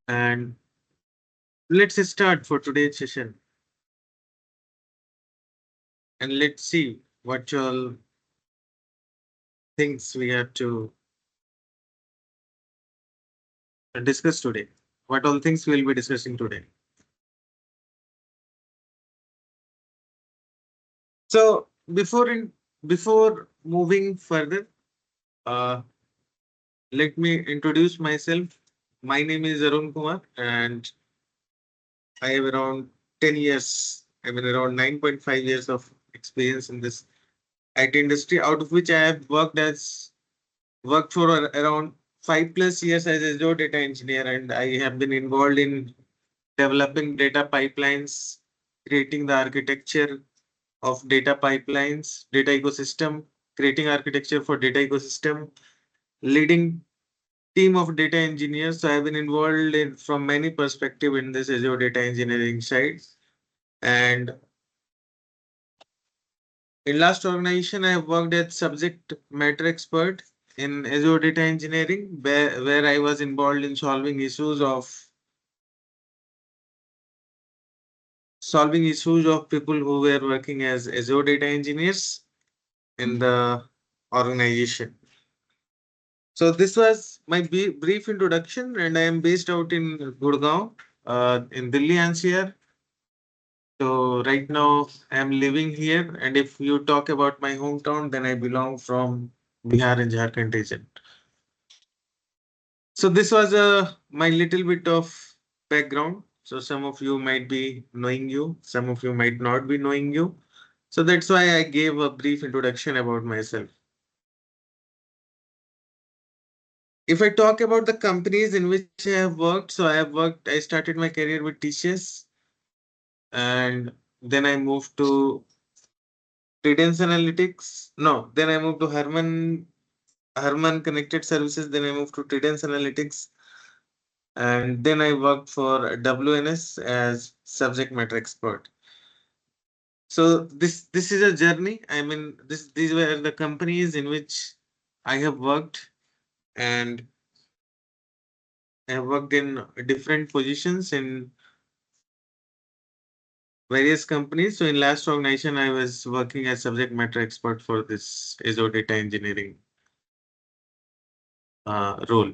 And let's start for today's session. And let's see what all things we have to discuss today. What all things we'll be discussing today. So before moving further, uh, let me introduce myself. My name is Arun Kumar, and I have around 10 years, I mean around 9.5 years of experience in this IT industry, out of which I have worked for around 5+ years as Azure Data Engineer, and I have been involved in developing data pipelines, creating the architecture of data pipelines, data ecosystem, creating architecture for data ecosystem, leading team of data engineers. So I've been involved in from many perspective in this Azure Data Engineering side. And in last organization, I have worked as subject matter expert in Azure Data Engineering, where I was involved in solving issues of people who were working as Azure data engineers in the organization. So this was my brief introduction, and I am based out in Gurgaon, in Delhi NCR. So right now I am living here, and if you talk about my hometown, then I belong from Bihar and Jharkhand region. So this was my little bit of background. So some of you might be knowing you, some of you might not be knowing you. So that's why I gave a brief introduction about myself. If I talk about the companies in which I have worked, I started my career with TCS, and then I moved to Credence Analytics. No, then I moved to Harman Connected Services, then I moved to Credence Analytics, and then I worked for WNS as subject matter expert. So this is a journey. I mean, these were the companies in which I have worked, and I have worked in different positions in various companies. So in last organization, I was working as subject matter expert for this Azure Data Engineering role.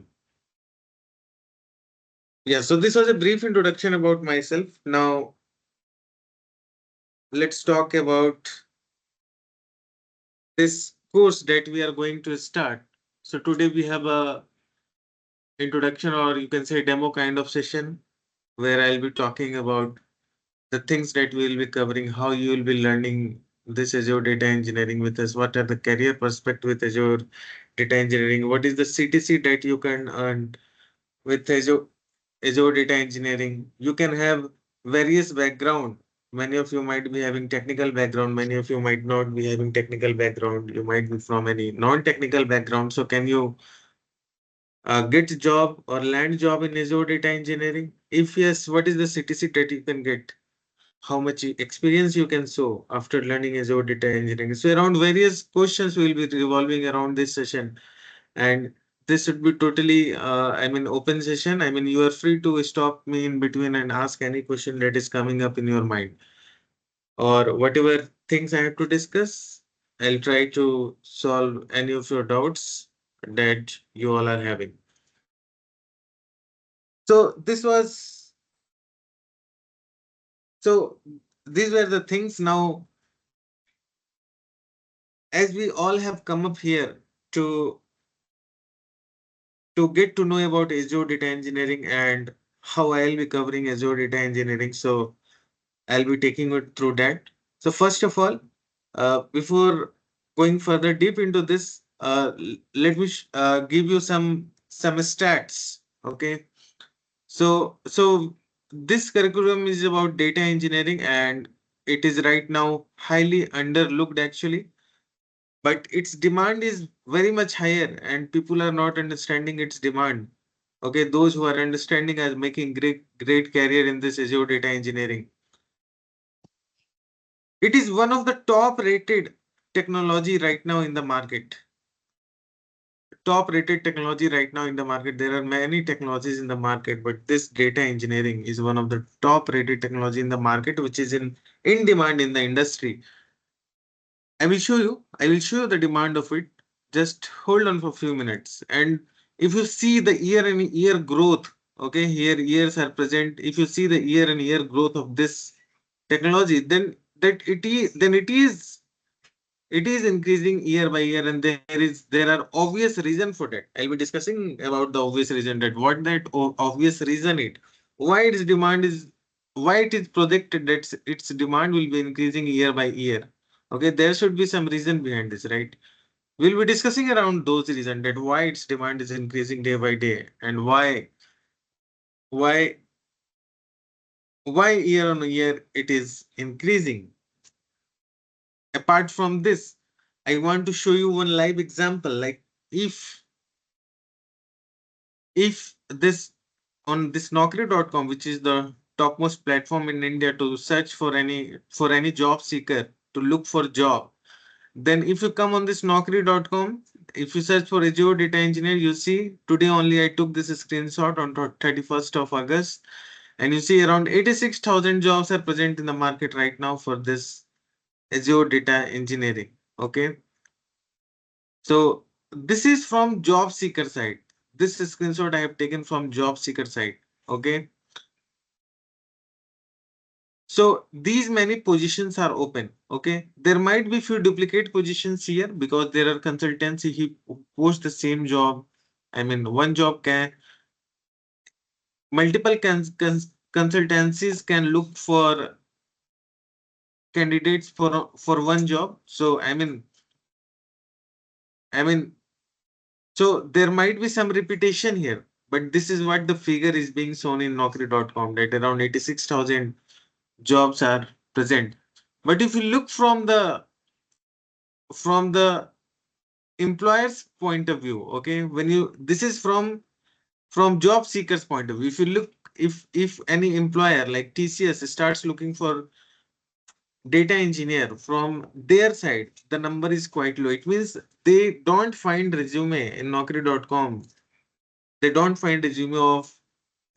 Yeah, so this was a brief introduction about myself. Now let's talk about this course that we are going to start. So today we have a introduction, or you can say demo kind of session, where I'll be talking about the things that we'll be covering, how you will be learning this Azure Data Engineering with us, what are the career perspective with Azure Data Engineering, what is the CTC that you can earn with Azure Data Engineering. You can have various background. Many of you might be having technical background, many of you might not be having technical background. You might be from any non-technical background. So can you get job or land job in Azure Data Engineering? If yes, what is the CTC that you can get? How much experience you can show after learning Azure Data Engineering? So around various questions will be revolving around this session, and this should be totally, I mean, open session. I mean, you are free to stop me in between and ask any question that is coming up in your mind, or whatever things I have to discuss. I'll try to solve any of your doubts that you all are having. So so these were the things. Now, as we all have come up here to get to know about Azure Data Engineering and how I'll be covering Azure Data Engineering. So I'll be taking it through that. So first of all, before going further deep into this, let me give you some stats. Okay. So this curriculum is about data engineering, and it is right now highly underlooked actually, but its demand is very much higher, and people are not understanding its demand. Okay, those who are understanding are making great career in this Azure Data Engineering. It is one of the top rated technology right now in the market. top rated technology right now in the market. There are many technologies in the market, but this data engineering is one of the top rated technology in the market, which is in demand in the industry. I will show you the demand of it. Just hold on for a few minutes. And if you see the year and year growth, okay, here years are present. If you see the year and year growth of this technology, then it is increasing year by year, and there are obvious reason for that. I'll be discussing about the obvious reason, that what that obvious reason it, why its demand is, why it is projected that its demand will be increasing year by year. Okay, there should be some reason behind this, right? We'll be discussing around those reasons, that why its demand is increasing day by day, and why why year on year it is increasing. Apart from this, I want to show you one live example. Like if this on this Naukri.com, which is the topmost platform in India to search for any job seeker to look for job, then if you come on this Naukri.com, if you search for Azure Data Engineer, you see today only I took this screenshot on 31st of August, and you see around 86,000 jobs are present in the market right now for this Azure Data Engineering. Okay. So this is from job seeker side. This screenshot I have taken from job seeker side. Okay. So these many positions are open. Okay. There might be few duplicate positions here because there are consultancy who post the same job. I mean, one job can multiple consultancies can look for candidates for one job. So I mean so there might be some repetition here, but this is what the figure is being shown in Naukri.com, that around 86,000 jobs are present. But if you look from the employer's point of view, okay, when you this is from job seekers point of view. If you look, if any employer like TCS starts looking for data engineer from their side, the number is quite low. It means they don't find resume in Naukri.com. They don't find resume of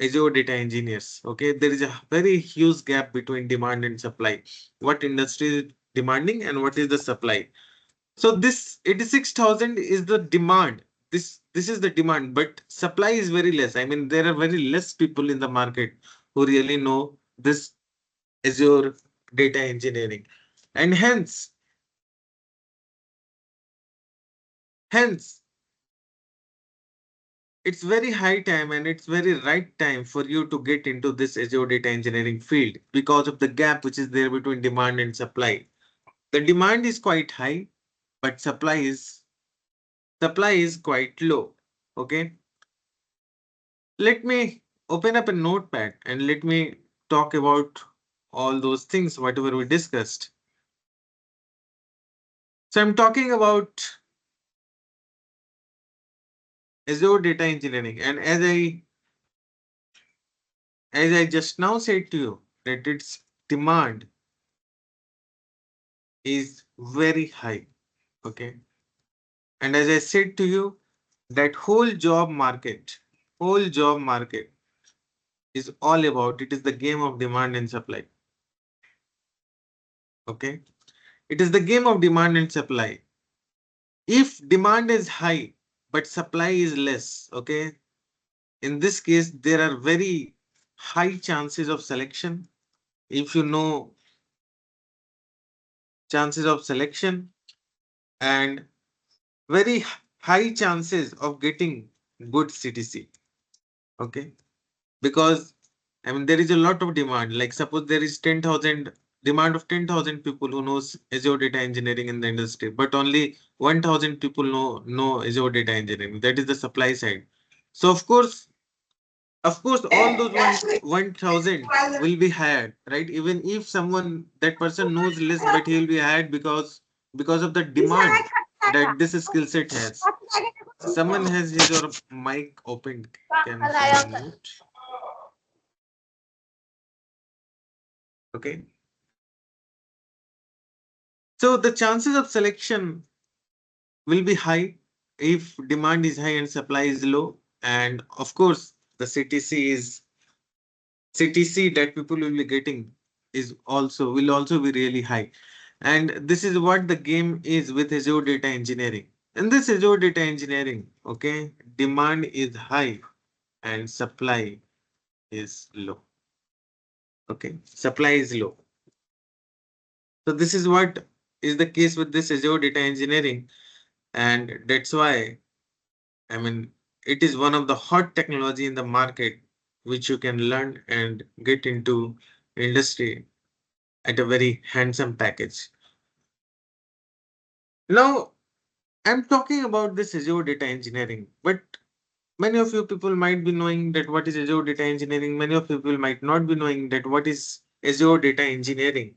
Azure data engineers. Okay, there is a very huge gap between demand and supply. What industry is demanding and what is the supply? So this 86,000 is the demand. This is the demand, but supply is very less. I mean, there are very less people in the market who really know this Azure data engineering, and hence it's very high time and it's very right time for you to get into this Azure data engineering field because of the gap which is there between demand and supply. The demand is quite high, but supply is quite low. Okay. Let me open up a notepad and let me talk about all those things, whatever we discussed. So I'm talking about Azure data engineering, and as I just now said to you that its demand is very high. Okay. And as I said to you, that whole job market is all about, it is the game of demand and supply. Okay. It is the game of demand and supply. If demand is high, but supply is less, okay, in this case, there are very high chances of selection. If you know chances of selection, and very high chances of getting good CTC. Okay. Because I mean, there is a lot of demand. Like suppose there is 10,000 demand of 10,000 people who knows Azure data engineering in the industry, but only 1,000 people know Azure data engineering. That is the supply side. So of course, all those 1,000 will be hired, right? Even if that person knows less, but he will be hired because of the demand that this skill set has. Someone has his or mic opened. Can someone mute? Okay. So the chances of selection will be high, if demand is high and supply is low, and of course the CTC that people will be getting will also be really high. And this is what the game is with Azure Data Engineering. In this Azure Data Engineering, okay, demand is high and supply is low. Okay, supply is low. So this is what is the case with this Azure Data Engineering, and that's why I mean it is one of the hot technology in the market which you can learn and get into industry at a very handsome package. Now I'm talking about this Azure Data Engineering, but many of you people might be knowing that what is Azure Data Engineering. Many of you people might not be knowing that what is Azure Data Engineering.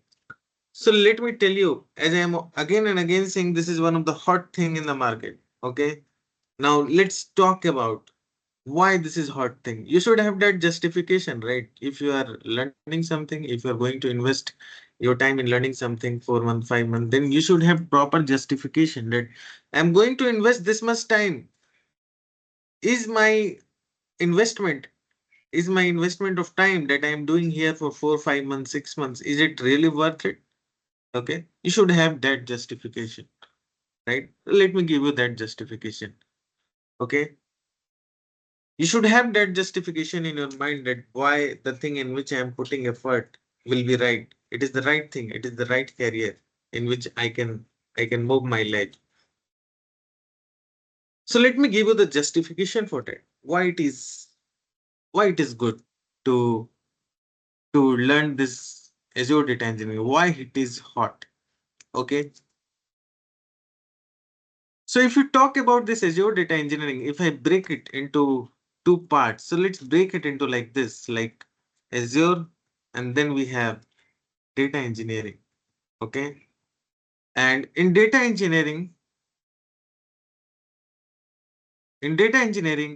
So let me tell you, as I am again and again saying, this is one of the hot thing in the market. Okay. Now let's talk about why this is hot thing. You should have that justification, right? If you are learning something, if you are going to invest your time in learning something 4 months, 5 months, then you should have proper justification that I'm going to invest this much time. Is my investment is my investment of time that I am doing here for 4, 5 months, 6 months, is it really worth it? Okay, you should have that justification, right? Let me give you that justification. Okay, you should have that justification in your mind that why the thing in which I am putting effort will be right. It is the right thing. It is the right career in which I can move my leg. So let me give you the justification for that. Why it is good to learn this Azure data engineering. Why it is hot. Okay. So if you talk about this Azure data engineering, if I break it into two parts, so let's break it into like this, like Azure, and then we have data engineering. Okay. And in data engineering,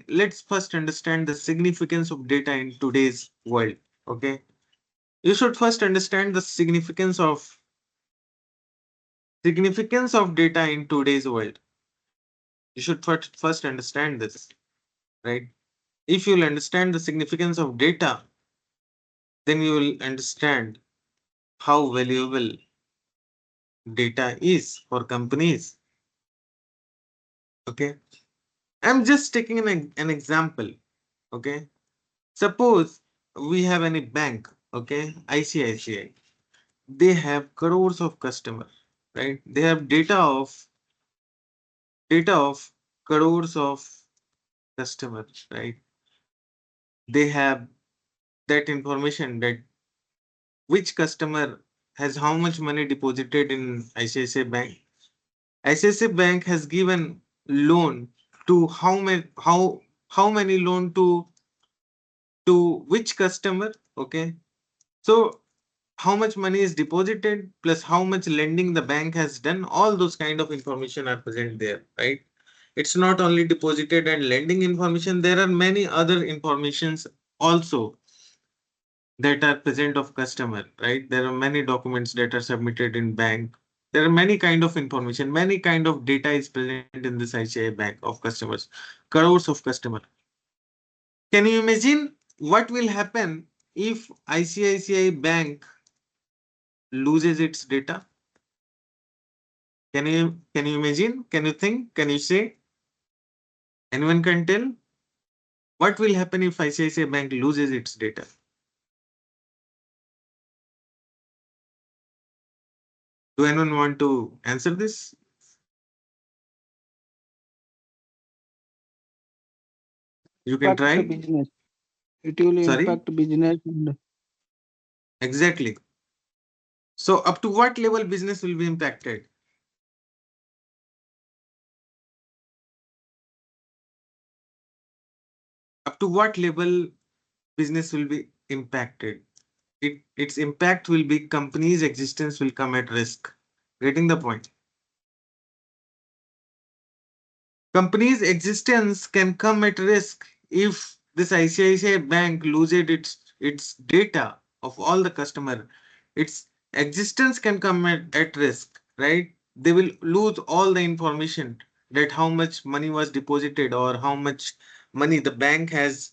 let's first understand the significance of data in today's world. Okay. You should first understand the significance of data in today's world. You should first understand this, right? If you'll understand the significance of data, then you will understand how valuable data is for companies. Okay. I'm just taking an example. Okay. Suppose we have any bank. Okay. ICICI. They have crores of customers, right? They have data of crores of customers, right? They have that information that which customer has how much money deposited in ICICI Bank. ICICI Bank has given loan to how many loan to which customer. Okay, so how much money is deposited plus how much lending the bank has done, all those kind of information are present there, right? It's not only deposited and lending information, there are many other informations also that are present of customer, right? There are many documents that are submitted in bank. There are many kind of information, many kind of data is present in this ICICI Bank of customers, crores of customer. Can you imagine what will happen if ICICI Bank loses its data? Can you imagine? Can you think? Can you say? Anyone can tell? What will happen if ICICI Bank loses its data? Do anyone want to answer this? You can Impact the try. business. It will Sorry? impact business and Exactly. So up to what level business will be impacted? Up to what level business will be impacted? Its impact will be company's existence will come at risk. Getting the point? Company's existence can come at risk if this ICICI Bank loses its data of all the customer. Its existence can come at risk, right? They will lose all the information that how much money was deposited or how much money the bank has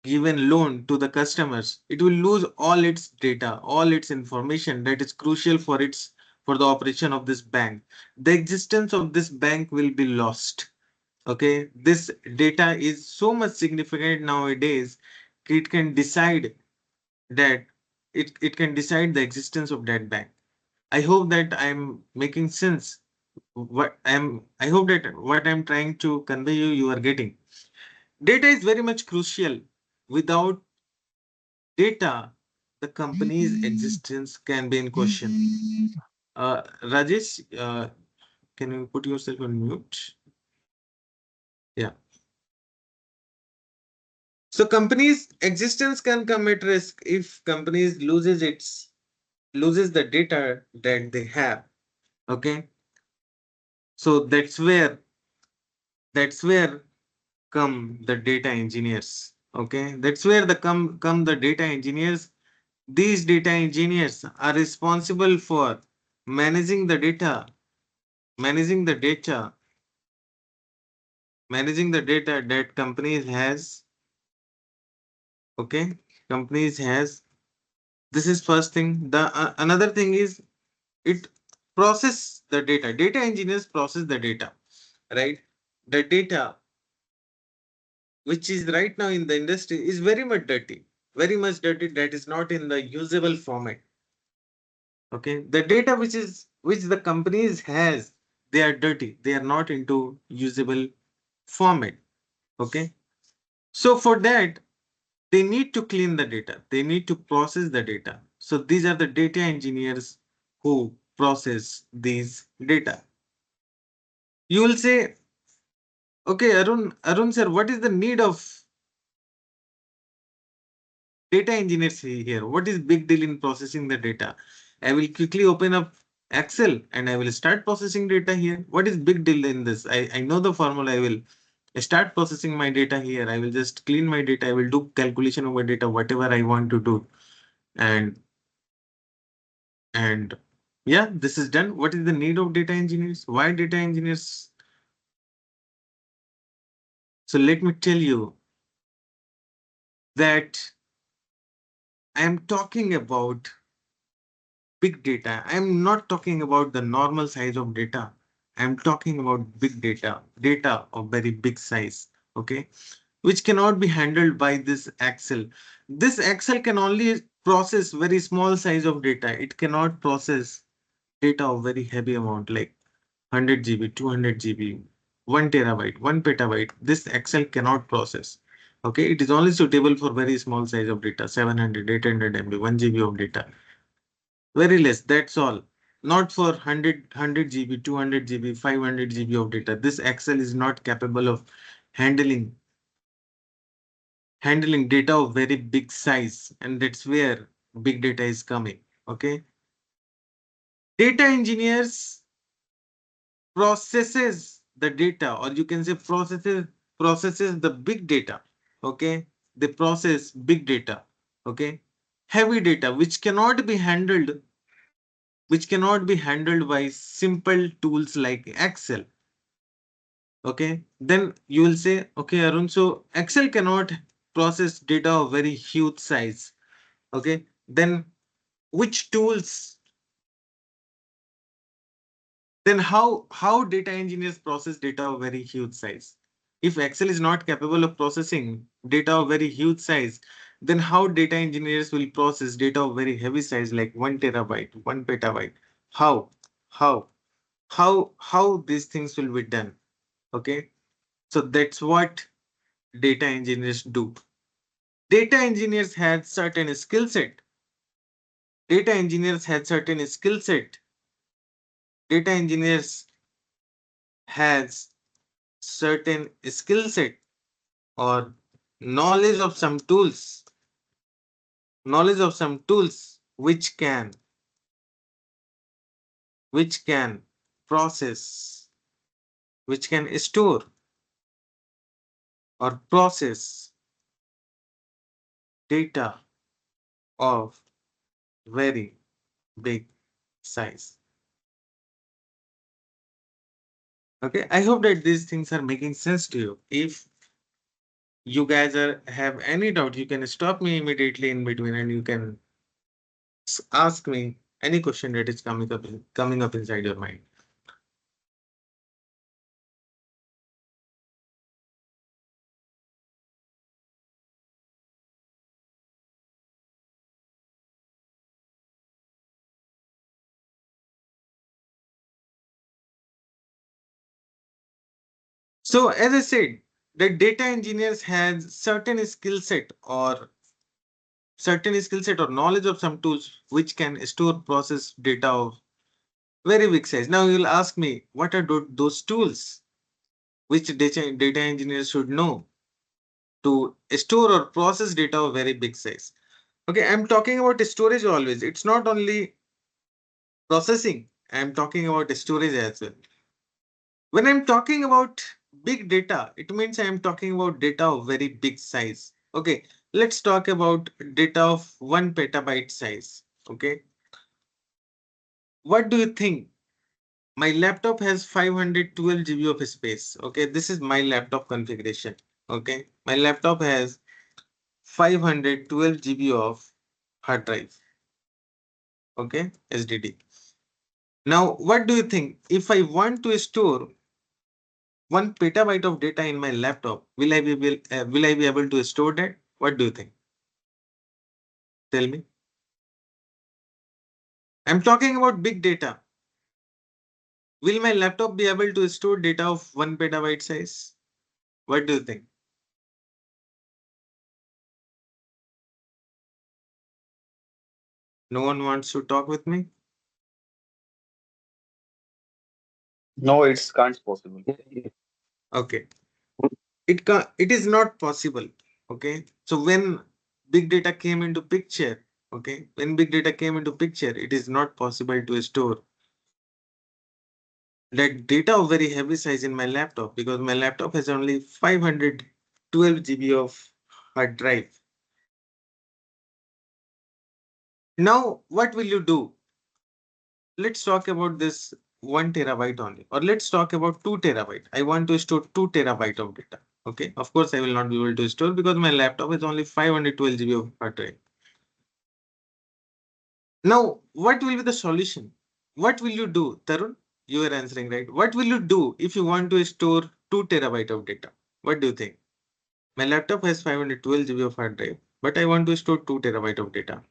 given loan to the customers, it will lose all its data, all its information that is crucial for its for the operation of this bank. The existence of this bank will be lost. Okay, this data is so much significant nowadays. It can decide that it can decide the existence of that bank. I hope that I'm making sense. I hope that what I'm trying to convey you are getting. Data is very much crucial. Without data, the company's existence can be in question. Rajesh, can you put yourself on mute? Yeah. So company's existence can come at risk if companies loses the data that they have. Okay. So that's where come the data engineers. Okay. That's where the come the data engineers. These data engineers are responsible for managing the data, managing the data, managing the data that companies has. Okay. Companies has. This is first thing. The another thing is it process the data. Data engineers process the data, right? The data which is right now in the industry is very much dirty, that is not in the usable format. Okay, the data which the companies has, they are dirty, they are not into usable format. Okay, so for that they need to clean the data, they need to process the data. So these are the data engineers who process these data. You will say, okay, Arun sir, what is the need of data engineers here? What is big deal in processing the data? I will quickly open up Excel and I will start processing data here. What is big deal in this? I know the formula. I will start processing my data here. I will just clean my data. I will do calculation of my data, whatever I want to do. And and yeah, this is done. What is the need of data engineers? Why data engineers? So let me tell you that I am talking about big data. I'm not talking about the normal size of data. I'm talking about big data, data of very big size, okay, which cannot be handled by this Excel. This Excel can only process very small size of data. It cannot process data of very heavy amount like 100 GB, 200 GB, 1 terabyte, 1 petabyte. This Excel cannot process. Okay, it is only suitable for very small size of data, 700, 800 MB, 1 GB of data. Very less, that's all. Not for 100 GB, 200 GB, 500 GB of data. This Excel is not capable of handling handling data of very big size, and that's where big data is coming. Okay. Data engineers processes the data, or you can say processes the big data. Okay. They process big data. Okay. Heavy data which cannot be handled by simple tools like Excel. Okay, then you will say, okay, Arun, so Excel cannot process data of very huge size. Okay, then which tools, then how data engineers process data of very huge size? If Excel is not capable of processing data of very huge size, then how data engineers will process data of very heavy size like 1 terabyte, 1 petabyte? How? How? How these things will be done? Okay, so that's what data engineers do. Data engineers had certain skill set. Data engineers had certain skill set. Data engineers has certain skill set or knowledge of some tools, knowledge of some tools which can process, which can store or process data of very big size. Okay, I hope that these things are making sense to you. If you guys have any doubt, you can stop me immediately in between and you can ask me any question that is coming up inside your mind. So as I said, the data engineers has certain skill set or knowledge of some tools which can store process data of very big size. Now you'll ask me, what are those tools which data engineers should know to store or process data of very big size? Okay, I'm talking about storage always. It's not only processing, I'm talking about storage as well. When I'm talking about big data, it means I'm talking about data of very big size. Okay, let's talk about data of 1 petabyte size. Okay, what do you think? My laptop has 512 GB of space. Okay, this is my laptop configuration. Okay, my laptop has 512 GB of hard drive. Okay, SDD. Now, what do you think? If I want to store 1 petabyte of data in my laptop, will I be able to store that? What do you think? Tell me. I'm talking about big data. Will my laptop be able to store data of 1 petabyte size? What do you think? No one wants to talk with me? No, it's can't possible. Okay. It is not possible. Okay. So when big data came into picture, okay, when big data came into picture, it is not possible to store that data of very heavy size in my laptop because my laptop has only 512 GB of hard drive. Now, what will you do? Let's talk about this 1 terabyte only, or let's talk about 2 terabyte. I want to store 2 terabyte of data. Okay, of course, I will not be able to store because my laptop is only 512 GB of hard drive. Now, what will be the solution? What will you do, Tarun? You are answering, right? What will you do if you want to store 2 terabyte of data? What do you think? My laptop has 512 GB of hard drive, but I want to store 2 terabyte of data.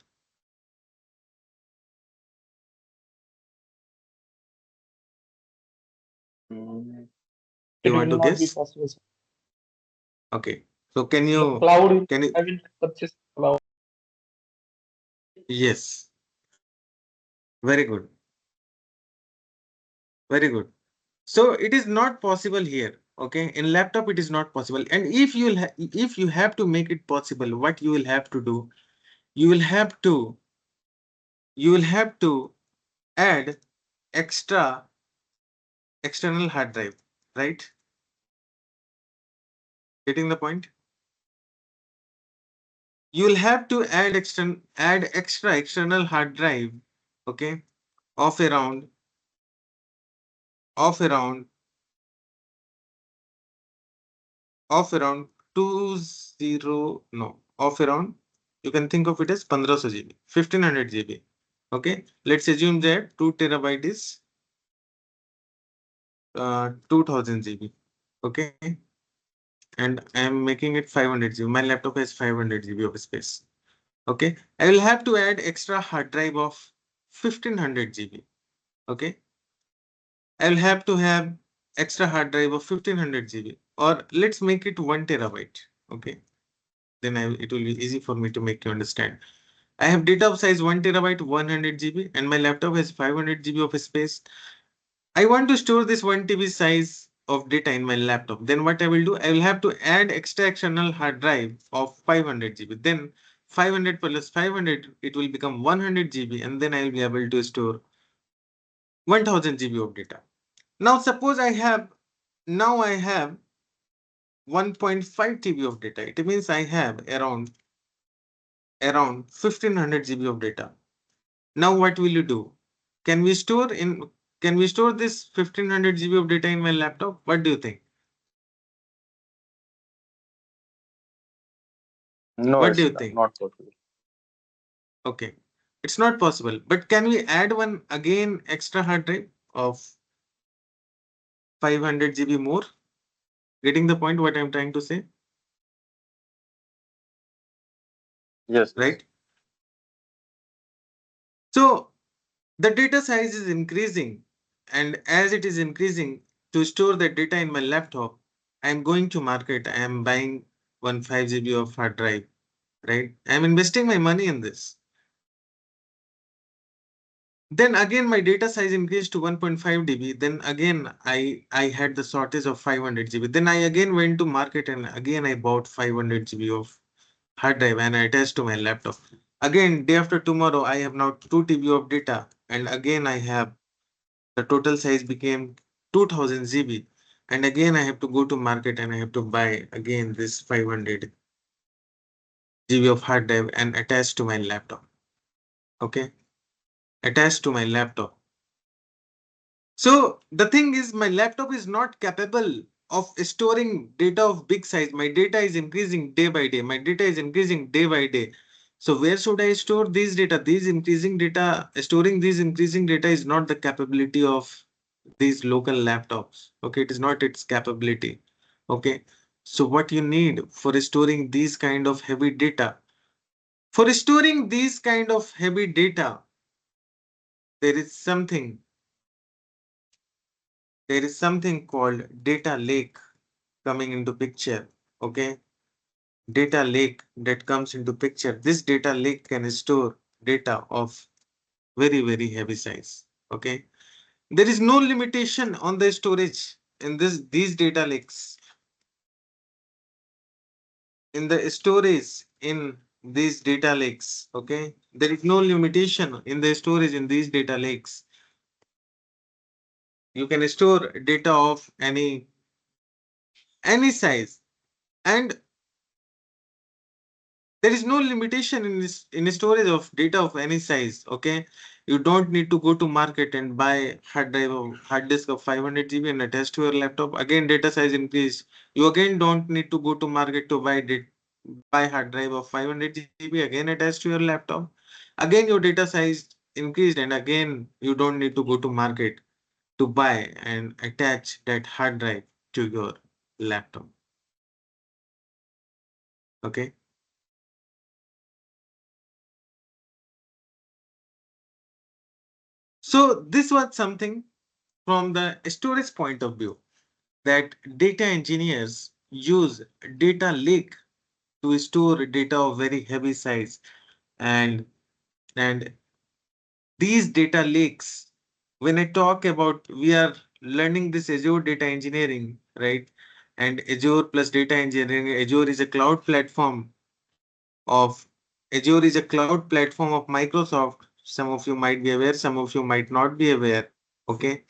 Mm, You It want to will not be guess? possible. Okay. So The cloud, can you I will purchase cloud. yes, very good. Very good. So it is not possible here. Okay. In laptop, it is not possible. And if you have to make it possible, what you will have to do, you will have to you will have to add extra external hard drive, right? Getting the point? You will have to add extra external hard drive, okay, of around of around of around 20 no of around, you can think of it as 1500 GB, 1500 GB. Okay, let's assume that 2 terabyte is 2000 GB. Okay, and I am making it 500 GB. My laptop has 500 GB of space. Okay, I will have to add extra hard drive of 1500 GB. Okay, I will have to have extra hard drive of 1500 GB, or let's make it 1 terabyte. Okay, then it will be easy for me to make you understand. I have data of size 1 terabyte, 100 GB, and my laptop has 500 GB of space. I want to store this 1 TB size of data in my laptop. Then what I will do, I will have to add extra external hard drive of 500 GB. Then 500 plus 500, it will become 100 GB, and then I will be able to store 1000 GB of data. Now suppose I have 1.5 TB of data. It means I have around 1500 GB of data. Now what will you do? Can we store in Can we store this 1500 GB of data in my laptop? What do you think? No, What do it's you think? not possible. Okay, it's not possible. But can we add one again extra hard drive of 500 GB more? Getting the point what I'm trying to say, Yes, yes. right? So the data size is increasing, and as it is increasing, to store the data in my laptop, I'm going to market. I am buying one 5 GB of hard drive, right? I'm investing my money in this. Then again, my data size increased to 1.5 DB. Then again, I had the shortage of 500 GB. Then I again went to market and again I bought 500 GB of hard drive and I attached to my laptop. Again, day after tomorrow, I have now 2 TB of data, and again I have the total size became 2000 GB. And again, I have to go to market and I have to buy again this 500 GB of hard drive and attach to my laptop. Okay, attached to my laptop. So the thing is, my laptop is not capable of storing data of big size. My data is increasing day by day. My data is increasing day by day. So where should I store these data? These increasing data, storing these increasing data is not the capability of these local laptops. Okay, it is not its capability. Okay, so what you need for storing these kind of heavy data? For storing these kind of heavy data, there is something called data lake coming into picture. Okay, data lake that comes into picture. This data lake can store data of very heavy size. Okay, there is no limitation on the storage in these data lakes. In the storage in these data lakes, okay, there is no limitation in the storage in these data lakes. You can store data of any size, and there is no limitation in this in storage of data of any size. Okay, you don't need to go to market and buy hard disk of 500 GB and attach to your laptop. Again, data size increase. You again don't need to go to market to buy hard drive of 500 GB again attached to your laptop. Again, your data size increased, and again you don't need to go to market to buy and attach that hard drive to your laptop. Okay. So this was something from the storage point of view, that data engineers use data lake to store data of very heavy size, and and these data lakes, when I talk about, we are learning this Azure data engineering, right? And Azure plus data engineering, of Azure is a cloud platform of Microsoft. Some of you might be aware, some of you might not be aware. Okay,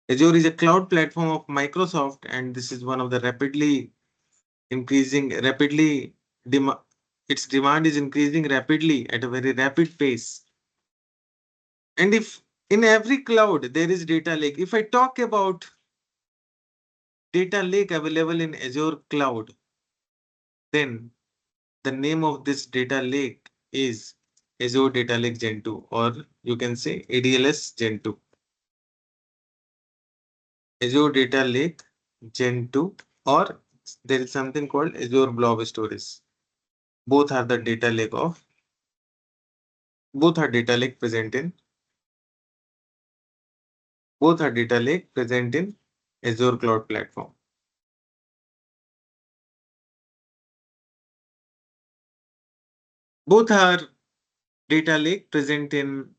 Azure is a cloud platform of Microsoft, and this is one of the rapidly dem its demand is increasing rapidly at a very rapid pace. And if in every cloud there is data lake, if I talk about data lake available in Azure cloud, then the name of this data lake is Azure Data Lake Gen 2, or you can say ADLS Gen 2. Azure Data Lake Gen 2, or there is something called Azure Blob Storage. Both are the data lake of both are data lake present in Azure Cloud Platform. Both are data lake present in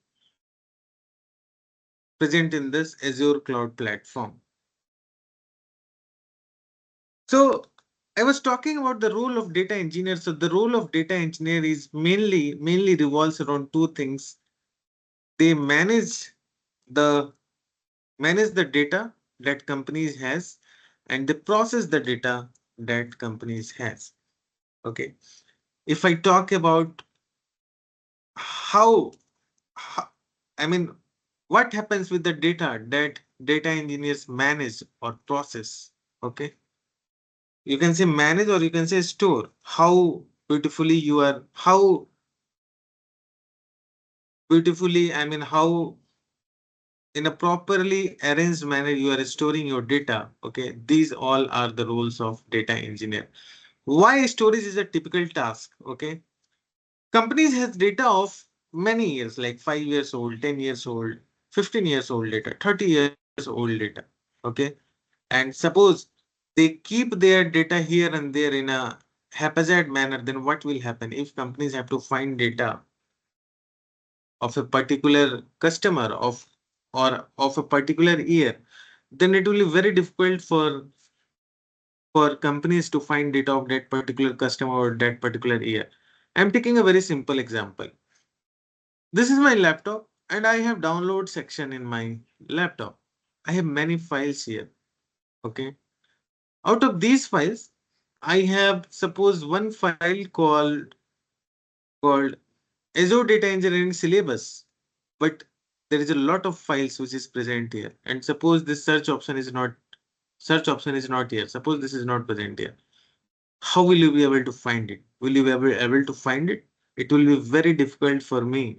this Azure Cloud Platform. So I was talking about the role of data engineer. So the role of data engineer is mainly revolves around two things. They the manage the data that companies has, and they process the data that companies has. Okay. If I talk about how, how I mean, what happens with the data that data engineers manage or process? Okay. You can say manage or you can say store. How beautifully you are, how beautifully, I mean, how in a properly arranged manner you are storing your data. Okay. These all are the roles of data engineer. Why storage is a typical task? Okay. Companies has data of many years, like 5 years old, 10 years old, 15 years old data, 30 years old data. Okay. And suppose they keep their data here and there in a haphazard manner, then what will happen if companies have to find data of a particular customer of or of a particular year, then it will be very difficult for companies to find data of that particular customer or that particular year. I'm taking a very simple example. This is my laptop and I have download section in my laptop. I have many files here. Okay. Out of these files, I have suppose one file called Azure Data Engineering syllabus, but there is a lot of files which is present here. And suppose this search option is not here. Suppose this is not present here. How will you be able to find it? Will you be able to find it? It will be very difficult for me.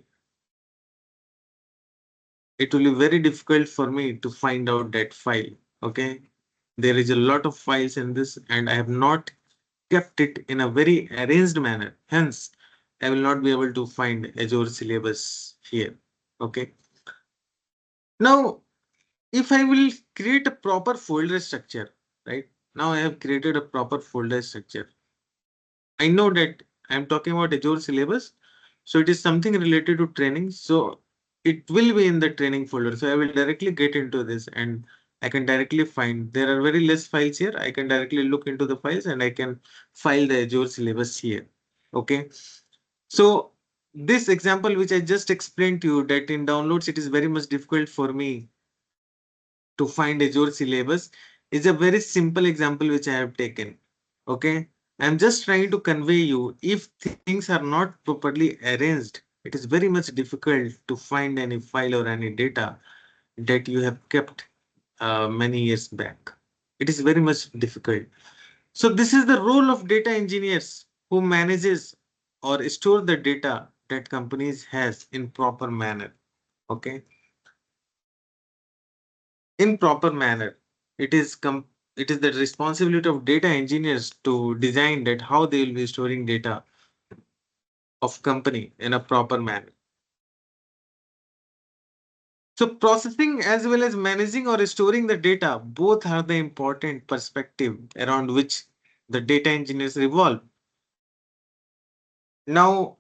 It will be very difficult for me to find out that file. Okay. There is a lot of files in this and I have not kept it in a very arranged manner. Hence, I will not be able to find Azure syllabus here. Okay. Now, if I will create a proper folder structure, right? Now I have created a proper folder structure. I know that I'm talking about Azure syllabus. So it is something related to training. So it will be in the training folder. So I will directly get into this and I can directly find there are very less files here. I can directly look into the files and I can file the Azure syllabus here. Okay. So this example, which I just explained to you that in downloads, it is very much difficult for me to find Azure syllabus is a very simple example which I have taken. Okay. I'm just trying to convey you if things are not properly arranged, it is very much difficult to find any file or any data that you have kept many years back. It is very much difficult. So this is the role of data engineers who manages or store the data that companies has in proper manner. Okay. In proper manner. It is the responsibility of data engineers to design that how they will be storing data of company in a proper manner. So processing as well as managing or storing the data, both are the important perspective around which the data engineers revolve. Now,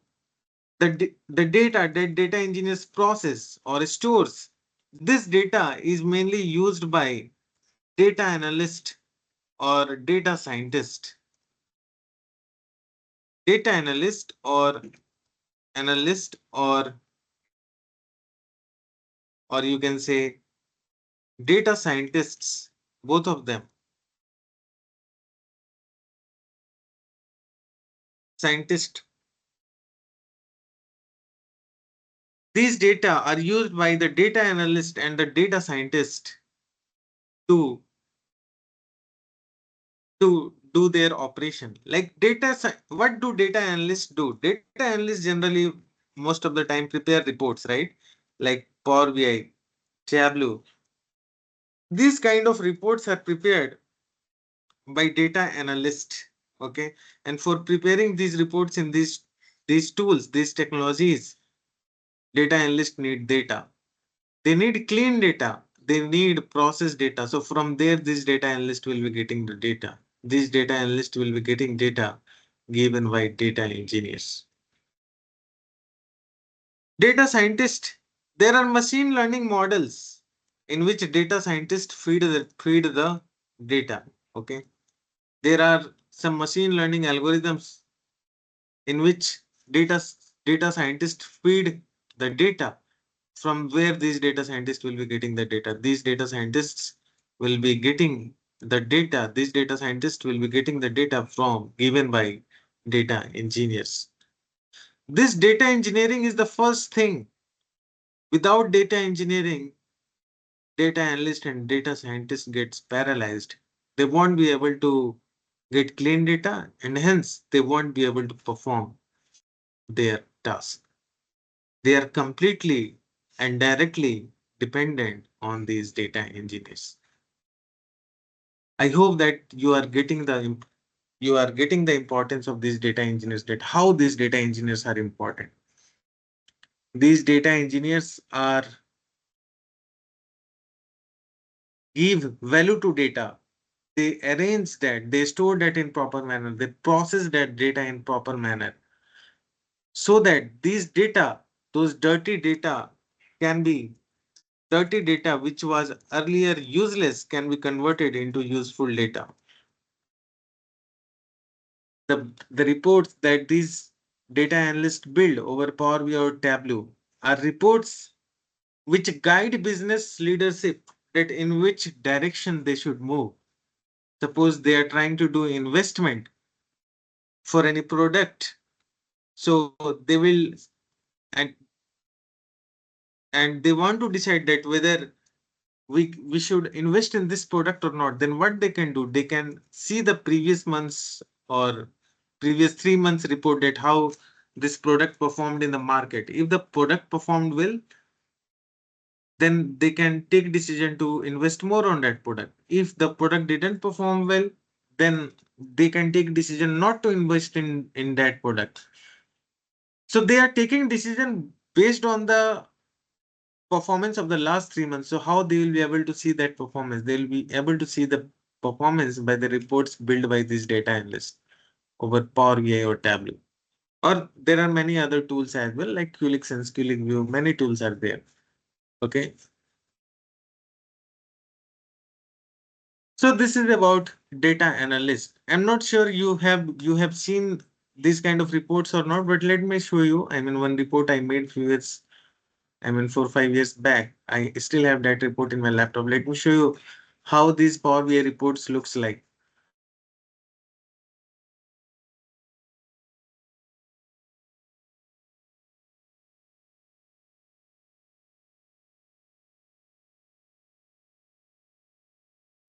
the data that data engineers process or stores, this data is mainly used by data analyst or data scientist. Data analyst or you can say data scientists, both of them. Scientist. These data are used by the data analyst and the data scientist to do their operation. Like what do data analysts do? Data analysts generally most of the time prepare reports, right? Like Power BI, Tableau. These kind of reports are prepared by data analyst. Okay. And for preparing these reports in these tools, these technologies, data analysts need data. They need clean data. They need process data. So from there, this data analyst will be getting the data. This data analyst will be getting data given by data engineers. Data scientist. There are machine learning models in which data scientists feed the data. Okay. There are some machine learning algorithms in which data scientists feed the data from where these data scientists will be getting the data. These data scientists will be getting the data. These data scientists will be getting the data from given by data engineers. This data engineering is the first thing Without data engineering, data analyst and data scientist gets paralyzed. They won't be able to get clean data, and hence they won't be able to perform their task. They are completely and directly dependent on these data engineers. I hope that you are getting the importance of these data engineers, that how these data engineers are important. These data engineers are give value to data. They arrange that, they store that in proper manner, they process that data in proper manner, so that these data, those can be dirty data which was earlier useless, can be converted into useful data. The reports that these data analysts build over Power BI or Tableau are reports which guide business leadership that in which direction they should move. Suppose they are trying to do investment for any product, so they will, and they want to decide that whether we should invest in this product or not. Then what they can do, they can see the previous months or previous 3 months report, that how this product performed in the market. If the product performed well, then they can take decision to invest more on that product. If the product didn't perform well, then they can take decision not to invest in that product. So they are taking decision based on the performance of the last 3 months. So how they will be able to see that performance? They will be able to see the performance by the reports built by these data analysts over Power BI or Tableau. Or there are many other tools as well, like Qlik Sense, Qlik View. Many tools are there. Okay. So this is about data analyst. I'm not sure you have seen these kind of reports or not, but let me show you. I mean, one report I made few years, I mean, 4 or 5 years back. I still have that report in my laptop. Let me show you how these Power BI reports looks like.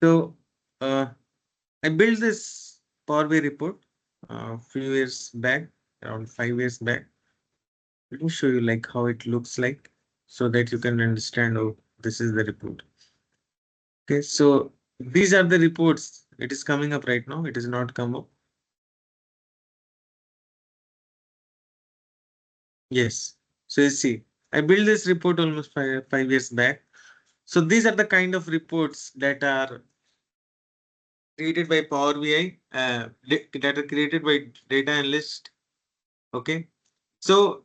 So I built this Power BI report a few years back, around 5 years back. Let me show you like how it looks like, so that you can understand. Oh, this is the report. Okay, so these are the reports. It is coming up right now. It is not come up. Yes. So you see, I built this report almost five years back. So these are the kind of reports that are created by Power BI, that are created by data analyst. Okay. So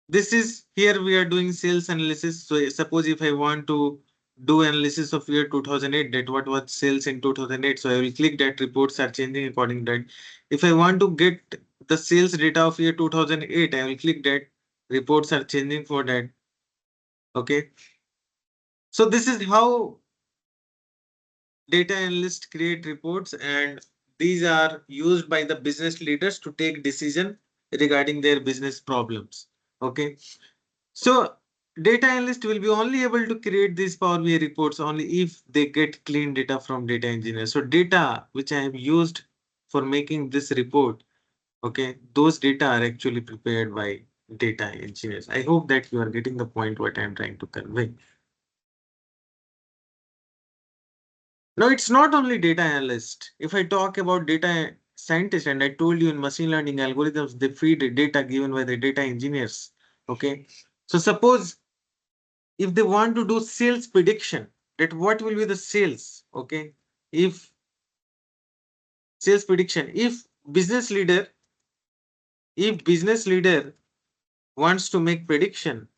this is, here we are doing sales analysis. So suppose if I want to do analysis of year 2008, that what was sales in 2008. So I will click that reports are changing according to that. If I want to get the sales data of year 2008, I will click that reports are changing for that. Okay. So this is how data analysts create reports, and these are used by the business leaders to take decision regarding their business problems. Okay. So data analyst will be only able to create these Power BI reports only if they get clean data from data engineers. So data which I have used for making this report, okay, those data are actually prepared by data engineers. I hope that you are getting the point what I'm trying to convey. Now it's not only data analyst. If I talk about data scientist, and I told you in machine learning algorithms, they feed the data given by the data engineers. Okay. So suppose if they want to do sales prediction, that what will be the sales. Okay. If sales prediction, if business leader wants to make prediction,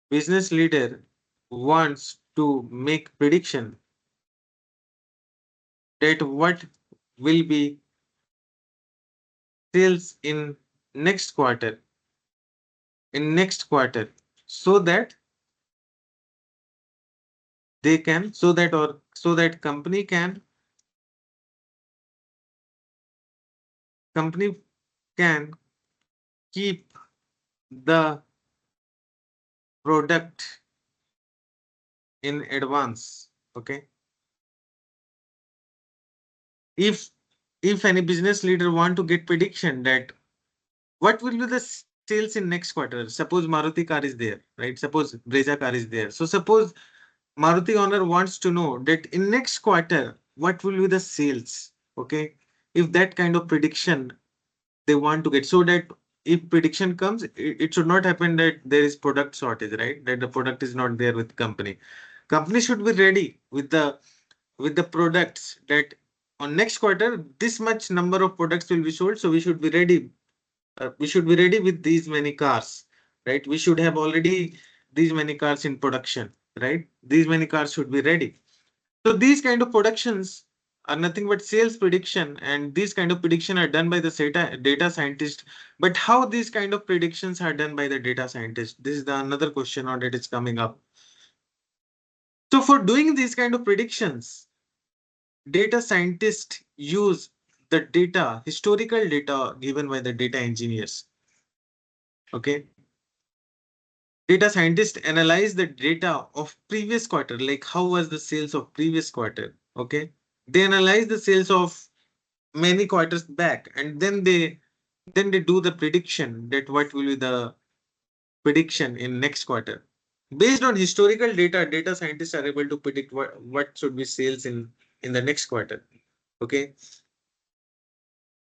business leader wants to make prediction that what will be sales in next quarter, so that they can, so that, or so that company can keep the product in advance. Okay. If any business leader want to get prediction that what will be the sales in next quarter, suppose Maruti car is there, right? Suppose Brezza car is there. So suppose Maruti owner wants to know that in next quarter, what will be the sales? Okay. If that kind of prediction they want to get, so that if prediction comes, it should not happen that there is product shortage, right? That the product is not there with company. Company should be ready with the products that on next quarter, this much number of products will be sold. So we should be ready. We should be ready with these many cars, right? We should have already these many cars in production, right? These many cars should be ready. So these kind of productions are nothing but sales prediction, and these kind of prediction are done by the data scientist. But how these kind of predictions are done by the data scientist? This is the another question or that is coming up. So for doing these kind of predictions, data scientists use the data, historical data given by the data engineers. Okay. Data scientists analyze the data of previous quarter, like how was the sales of previous quarter. Okay. They analyze the sales of many quarters back, and then they do the prediction that what will be the prediction in next quarter. Based on historical data, data scientists are able to predict what should be sales in the next quarter. Okay.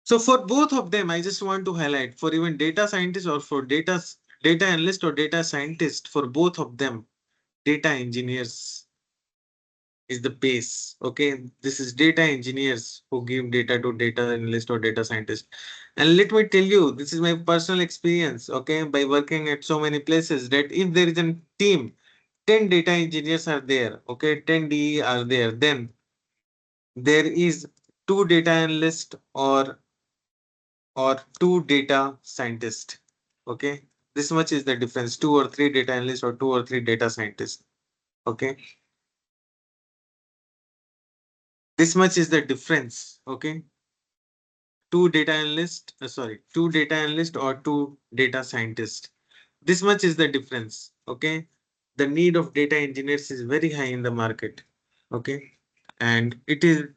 So for both of them, I just want to highlight, for even data scientists or for data analyst or data scientist, for both of them, data engineers is the base. Okay, this is data engineers who give data to data analyst or data scientist. And let me tell you, this is my personal experience. Okay, by working at so many places, that if there is a team, 10 data engineers are there. Okay, 10 DE are there. Then there is two data analysts or two data scientists. Okay, this much is the difference. Two or three data analysts or two or three data scientists. Okay, this much is the difference. Okay, two data analyst or two data scientists. This much is the difference. Okay, the need of data engineers is very high in the market. Okay, and it is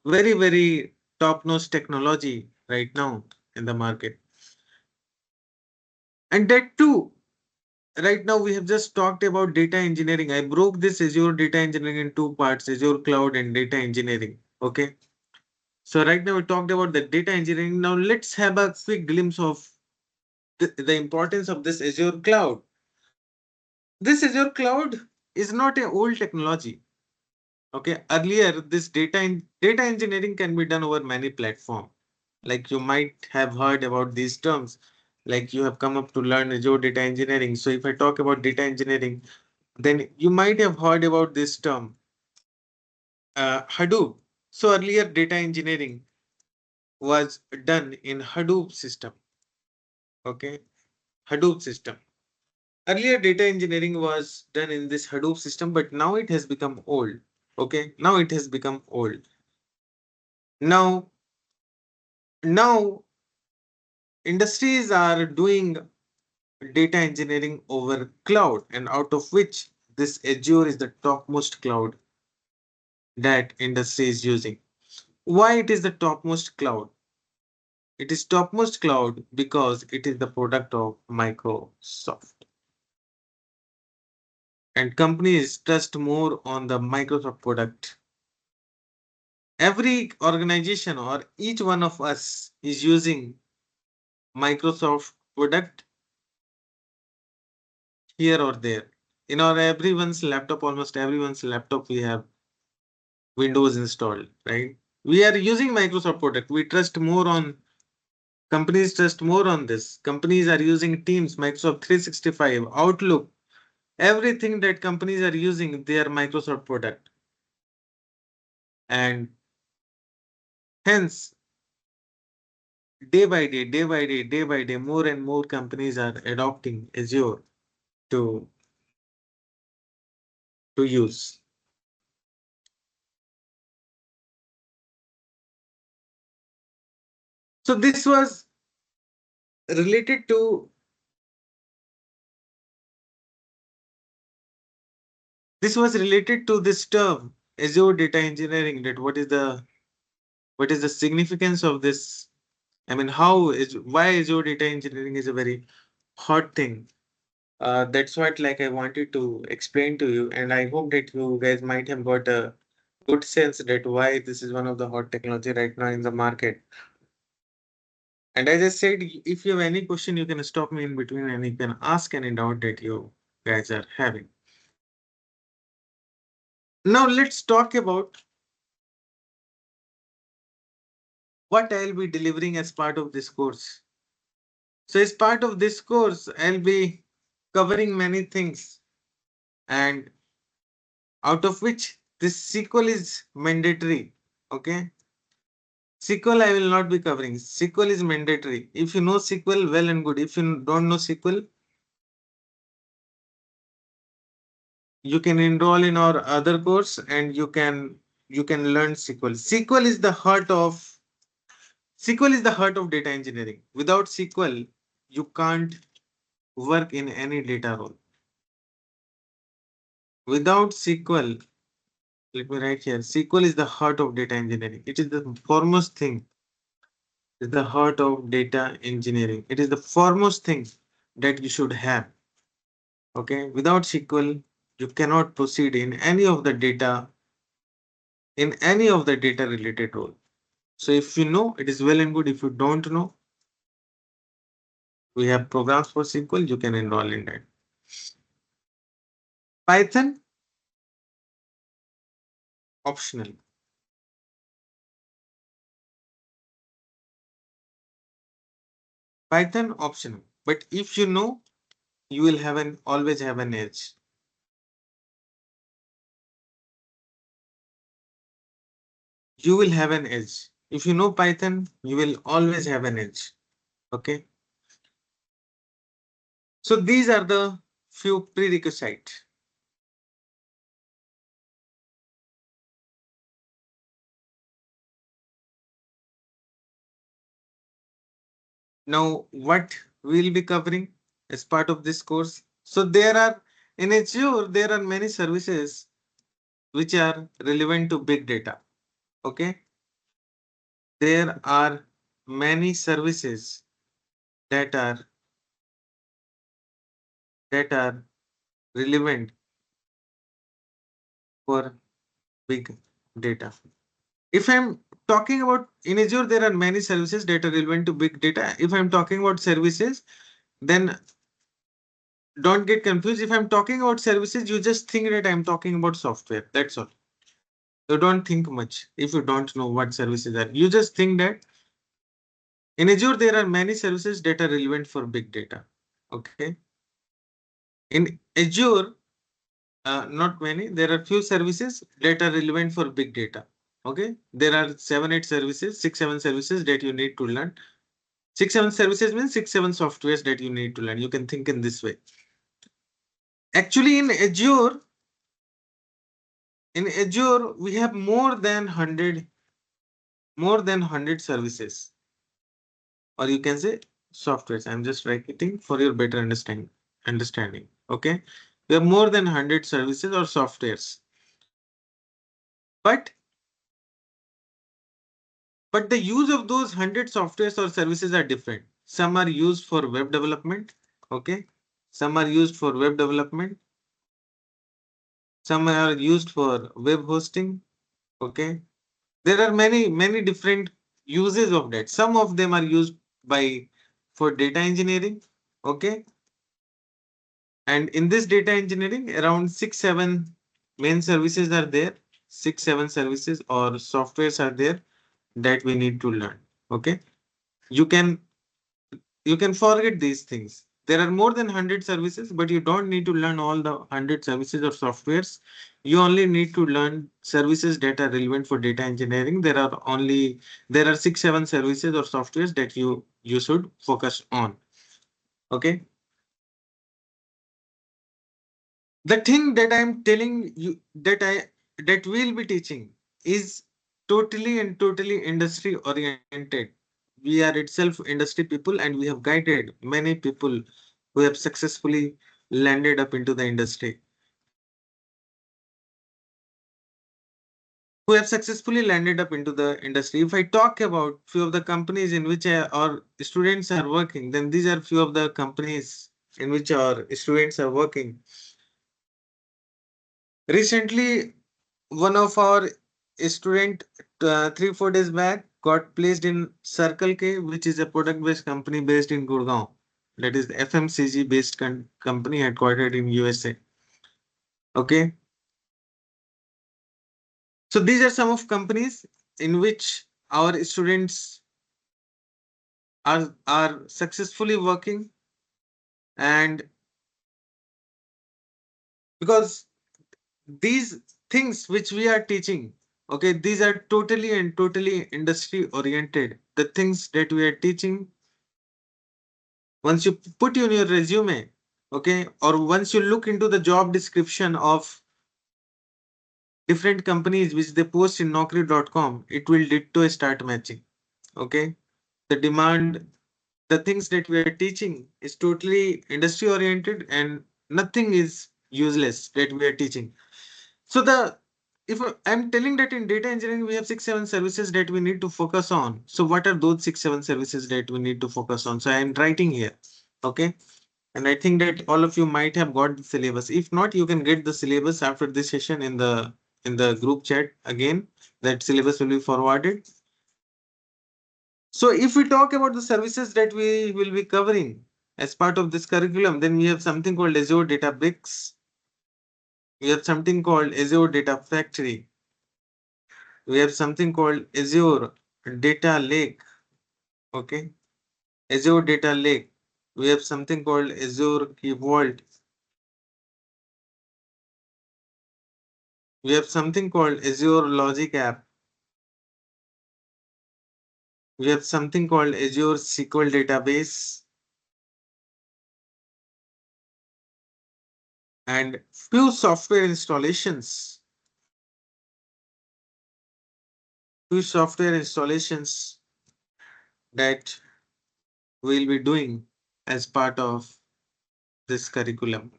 very top-notch technology right now in the market. And that too, right now we have just talked about data engineering. I broke this Azure data engineering in two parts: Azure cloud and data engineering. Okay, so right now we talked about the data engineering. Now let's have a quick glimpse of the importance of this Azure cloud. This Azure cloud is not an old technology. Okay, earlier this data engineering can be done over many platforms. Like you might have heard about these terms, like you have come up to learn Azure data engineering. So if I talk about data engineering, then you might have heard about this term, Hadoop. So earlier data engineering was done in Hadoop system. Okay, Hadoop system. Earlier data engineering was done in this Hadoop system, but now it has become old. Okay, now it has become old. Now, now industries are doing data engineering over cloud, and out of which this Azure is the topmost cloud that industry is using. Why it is the topmost cloud? It is topmost cloud because it is the product of Microsoft. And companies trust more on the Microsoft product. Every organization or each one of us is using Microsoft product here or there. In our everyone's laptop, almost everyone's laptop, we have Windows installed, right? We are using Microsoft product. We trust more on companies trust more on this. Companies are using Teams, Microsoft 365, Outlook. Everything that companies are using, they are Microsoft product. And hence, day by day, more and more companies are adopting Azure to, to use. So this was related to This was related to this term, Azure Data Engineering, that what is the significance of this? I mean, why Azure Data Engineering is a very hot thing. That's what like I wanted to explain to you, and I hope that you guys might have got a good sense that why this is one of the hot technology right now in the market. And as I said, if you have any question, you can stop me in between and you can ask any doubt that you guys are having. Now let's talk about what I'll be delivering as part of this course. So as part of this course, I'll be covering many things, and out of which this SQL is mandatory. Okay. SQL I will not be covering. SQL is mandatory. If you know SQL, well and good. If you don't know SQL, you can enroll in our other course and you can learn SQL. SQL is the heart of data engineering. Without SQL, you can't work in any data role. Without SQL, let me write here. SQL is the heart of data engineering. It is the foremost thing. It's the heart of data engineering. It is the foremost thing that you should have. Okay. Without SQL, you cannot proceed in any of the data related role. So if you know, it is well and good. If you don't know, we have programs for SQL. You can enroll in that. Python, optional. Python, optional. But if you know, you will always have an edge. You will have an edge. If you know Python, you will always have an edge. Okay. So these are the few prerequisites. Now, what we'll be covering as part of this course. So in Azure, there are many services which are relevant to big data. Okay. There are many services that are that are relevant for big data. If I'm talking about in Azure, there are many services that are relevant to big data. If I'm talking about services, then don't get confused. If I'm talking about services, you just think that I'm talking about software. That's all. You don't think much if you don't know what services are. You just think that in Azure, there are many services that are relevant for big data. Okay. In Azure, not many, there are few services that are relevant for big data. Okay. There are 7, 8 services, 6, 7 services that you need to learn. 6, 7 services means 6, 7 softwares that you need to learn. You can think in this way. Actually, in Azure, we have more than 100 services, or you can say softwares. I'm just writing for your better understanding. Okay. We have more than 100 services or softwares. But the use of those 100 softwares or services are different. Some are used for web development. Okay. Some are used for web development. Some are used for web hosting. Okay. There are many different uses of that. Some of them are used by for data engineering. Okay. And in this data engineering, around 6, 7 main services are there. 6, 7 services or softwares are there that we need to learn. Okay. You can forget these things. There are more than 100 services, but you don't need to learn all the 100 services or softwares. You only need to learn services that are relevant for data engineering. There are 6, 7 services or softwares that you should focus on. Okay. The thing that I'm telling you that we'll be teaching is totally industry oriented. We are itself industry people and we have guided many people who have successfully landed up into the industry. who have successfully landed up into the industry. If I talk about few of the companies in which our students are working, then these are few of the companies in which our students are working. Recently, one of our student 3 4 days back got placed in Circle K, which is a product-based company based in Gurgaon. That is the FMCG-based company headquartered in USA. Okay, so these are some of companies in which our students are successfully working, and because these things which we are teaching, okay, these are totally and totally industry oriented. The things that we are teaching, once you put in your resume, okay, or once you look into the job description of different companies which they post in naukri.com, it will ditto start matching. Okay, the demand, the things that we are teaching is totally industry oriented, and nothing is useless that we are teaching. So the, if I'm telling that in data engineering we have 6 7 services that we need to focus on, so what are those 6 7 services that we need to focus on? So I'm writing here. Okay, and I think that all of you might have got the syllabus. If not, you can get the syllabus after this session in the group chat again. That syllabus will be forwarded. So if we talk about the services that we will be covering as part of this curriculum, then we have something called Azure Databricks. We have something called Azure Data Factory. We have something called Azure Data Lake. Okay, Azure Data Lake. We have something called Azure Key Vault. We have something called Azure Logic App. We have something called Azure SQL Database, and few software installations. Few software installations that we'll be doing as part of this curriculum.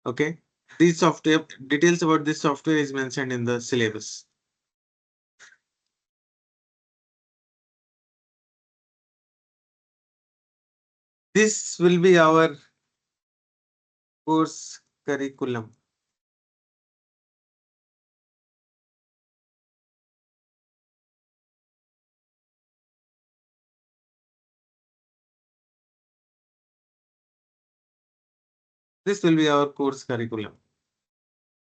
Okay, these software details about this software is mentioned in the syllabus. This will be our course curriculum. This will be our course curriculum.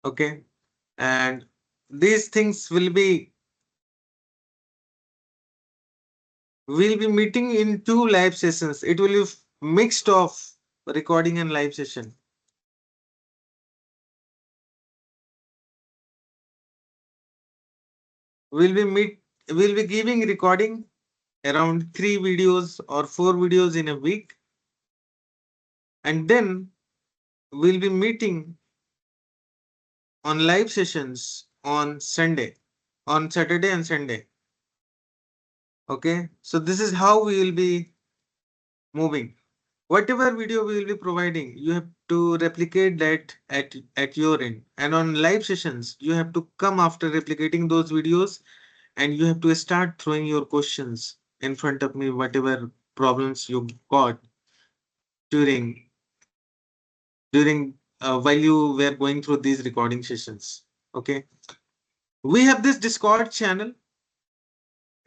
Okay, and these things will be, we'll be meeting in 2 live sessions. It will be mixed of recording and live session. We'll be meet we'll be giving recording around 3 videos or 4 videos in a week, and then we'll be meeting on live sessions on Sunday, on Saturday and Sunday. Okay, so this is how we will be moving. Whatever video we will be providing, you have to replicate that at your end. And on live sessions, you have to come after replicating those videos, and you have to start throwing your questions in front of me, whatever problems you got during while you were going through these recording sessions. Okay, we have this Discord channel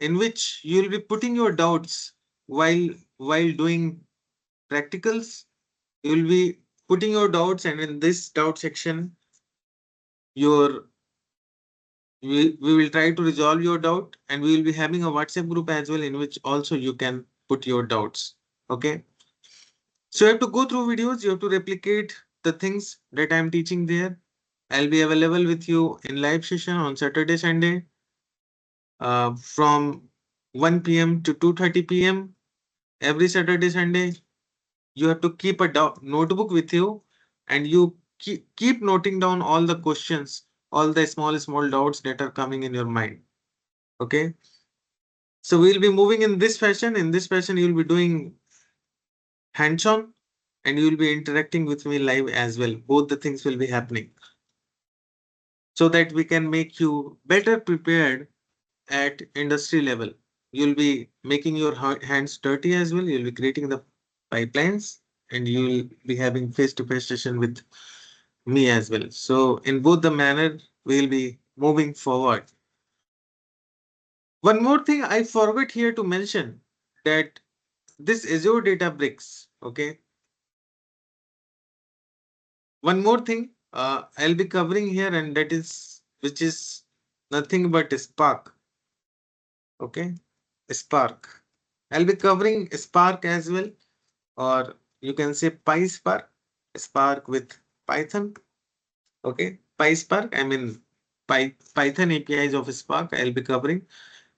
in which you will be putting your doubts while doing practicals. You will be putting your doubts, and in this doubt section, your we will try to resolve your doubt, and we will be having a WhatsApp group as well in which also you can put your doubts. Okay, so you have to go through videos, you have to replicate the things that I'm teaching there. I'll be available with you in live session on Saturday, Sunday, from 1 p.m. to 2:30 p.m. every Saturday, Sunday. You have to keep a notebook with you, and you keep noting down all the questions, all the small doubts that are coming in your mind. Okay. So we'll be moving in this fashion. In this fashion, you'll be doing hands-on, and you'll be interacting with me live as well. Both the things will be happening. so that we can make you better prepared at industry level. You'll be making your hands dirty as well. You'll be creating the pipelines and you'll be having face-to-face session with me as well. So in both the manner, we'll be moving forward. One more thing I forgot here to mention that this Azure Databricks, okay. One more thing I'll be covering here and that is which is nothing but Spark, okay. Spark. I'll be covering Spark as well, or you can say PySpark, Spark with Python. Okay, PySpark, I mean Python APIs of Spark, I'll be covering.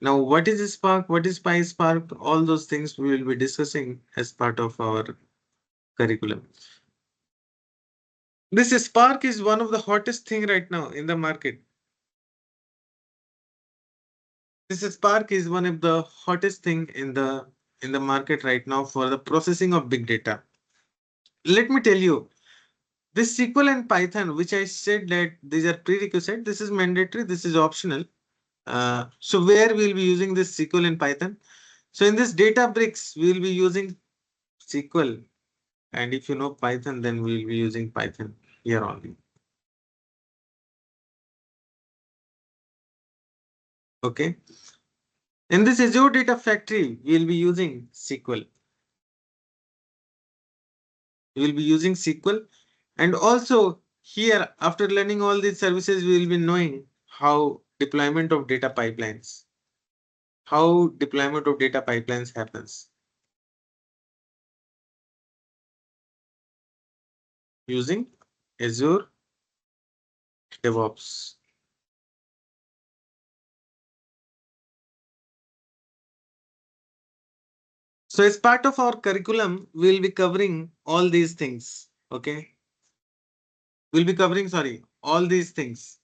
Now, what is Spark? What is PySpark? All those things we will be discussing as part of our curriculum. This Spark is one of the hottest thing right now in the market. This Spark is one of the hottest thing in the market right now for the processing of big data. Let me tell you, this SQL and Python, which I said that these are prerequisite, this is mandatory, this is optional. So where we'll be using this SQL and Python? So in this Databricks, we'll be using SQL. And if you know Python, then we'll be using Python here only. Okay. In this Azure Data Factory, we'll be using SQL. We'll be using SQL. And also here, after learning all these services, we will be knowing how deployment of data pipelines. How deployment of data pipelines happens using Azure DevOps. So as part of our curriculum, we'll be covering all these things. Okay. We'll be covering, sorry, all these things.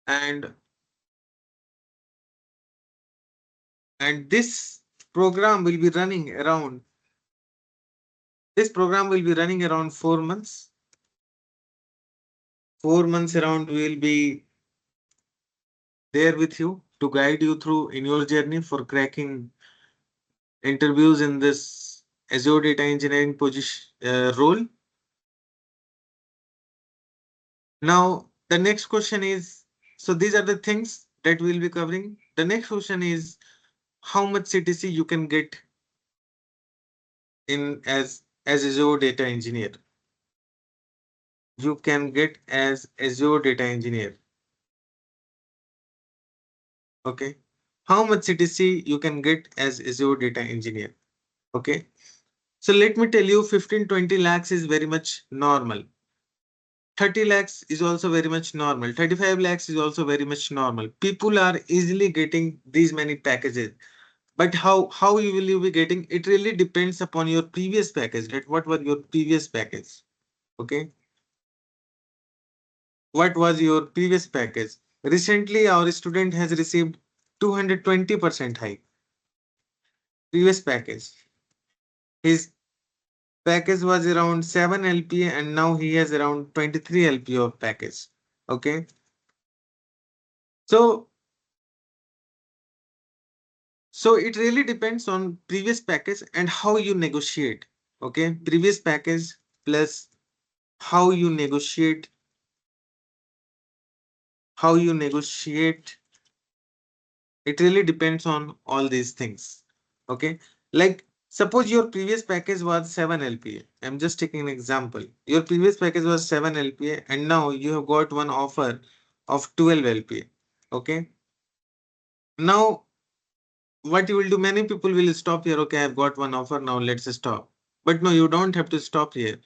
And this program will be running around, this program will be running around 4 months. 4 months around, we'll be there with you to guide you through in your journey for cracking interviews in this Azure Data Engineering position role. Now, the next question is, so these are the things that we'll be covering. The next question is how much CTC you can get in as Azure Data Engineer. You can get as Azure Data Engineer. Okay. How much CTC you can get as Azure Data Engineer. Okay. So let me tell you 15-20 lakhs is very much normal. 30 lakhs is also very much normal. 35 lakhs is also very much normal. People are easily getting these many packages. But how you will you be getting? It really depends upon your previous package. That what were your previous package? Okay. What was your previous package? Recently, our student has received 220% hike. Previous package. His package was around 7 LPA and now he has around 23 LPA of package. Okay. So it really depends on previous package and how you negotiate. Okay. Previous package plus how you negotiate, how you negotiate. It really depends on all these things. Okay. Like suppose your previous package was 7 LPA. I'm just taking an example. Your previous package was 7 LPA and now you have got one offer of 12 LPA. Okay. Now what you will do, many people will stop here. Okay, I've got one offer. Now let's stop. But no, you don't have to stop here.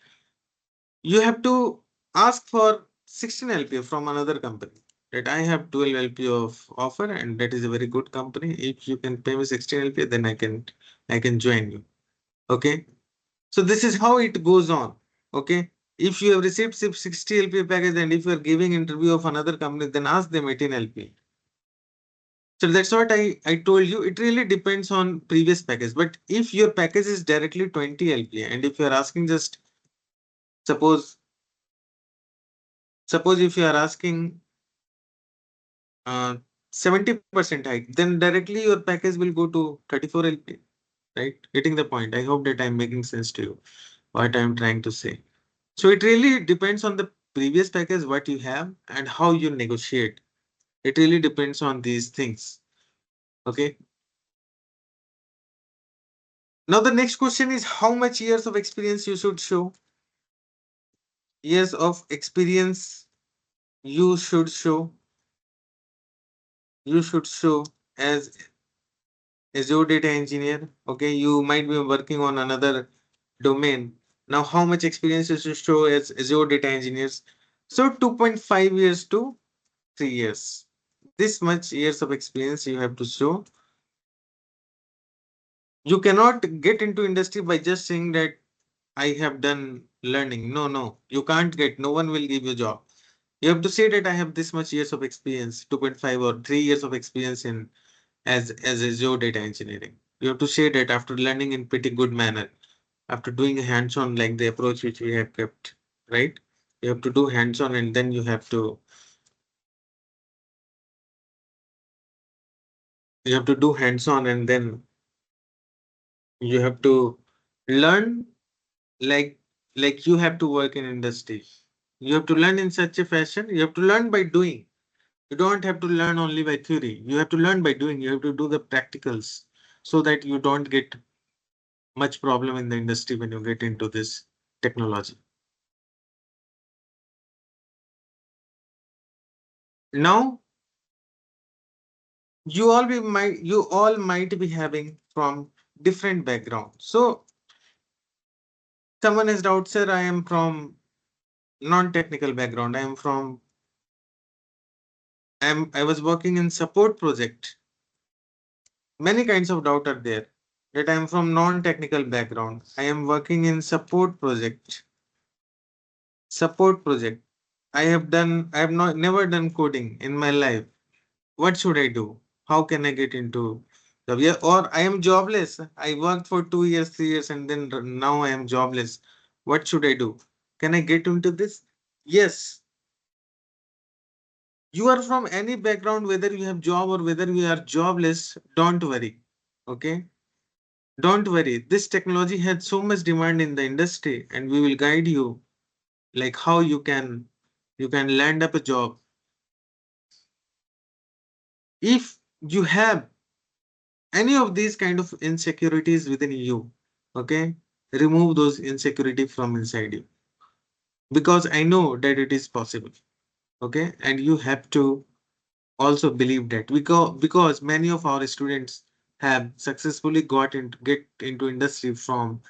You have to ask for 16 LPA from another company. That I have 12 LPA of offer and that is a very good company. If you can pay me 16 LPA, then I can join you. Okay. So this is how it goes on. Okay. If you have received 60 LPA package and if you are giving interview of another company, then ask them 18 LPA. So that's what I told you. It really depends on previous package. But if your package is directly 20 LPA and if you're asking just suppose Suppose if you are asking 70% hike, then directly your package will go to 34 LP, right? Getting the point. I hope that I'm making sense to you, what I'm trying to say. So it really depends on the previous package, what you have, and how you negotiate. It really depends on these things. Okay. Now the next question is how much years of experience you should show? Years of experience you should show. You should show as Azure Data Engineer. Okay, you might be working on another domain. Now, how much experience you should show as Azure Data Engineers? So 2.5 years to 3 years. This much years of experience you have to show. You cannot get into industry by just saying that I have done learning. No, no, you can't get. No one will give you a job. You have to say that I have this much years of experience, 2.5 or 3 years of experience in as Azure Data Engineering. You have to say that after learning in pretty good manner, after doing hands-on like the approach which we have kept, right? You have to do hands-on and then you have to do hands-on and then you have to learn like you have to work in industry. You have to learn in such a fashion. You have to learn by doing. You don't have to learn only by theory. You have to learn by doing. You have to do the practicals so that you don't get much problem in the industry when you get into this technology. Now, you all might be having from different backgrounds. So someone has doubt, sir, I am from non-technical background. I was working in support project. Many kinds of doubt are there. That I am from non-technical background. I am working in support project. Support project. I have not never done coding in my life. What should I do? How can I get into job? Yeah, or I am jobless. I worked for 2 years, 3 years, and then now I am jobless. What should I do? Can I get into this? Yes. You are from any background, whether you have job or whether you are jobless, don't worry. Okay? Don't worry. This technology has so much demand in the industry, and we will guide you like how you can land up a job. If you have any of these kind of insecurities within you, okay, remove those insecurity from inside you, because I know that it is possible. Okay, and you have to also believe that, because many of our students have successfully get into industry from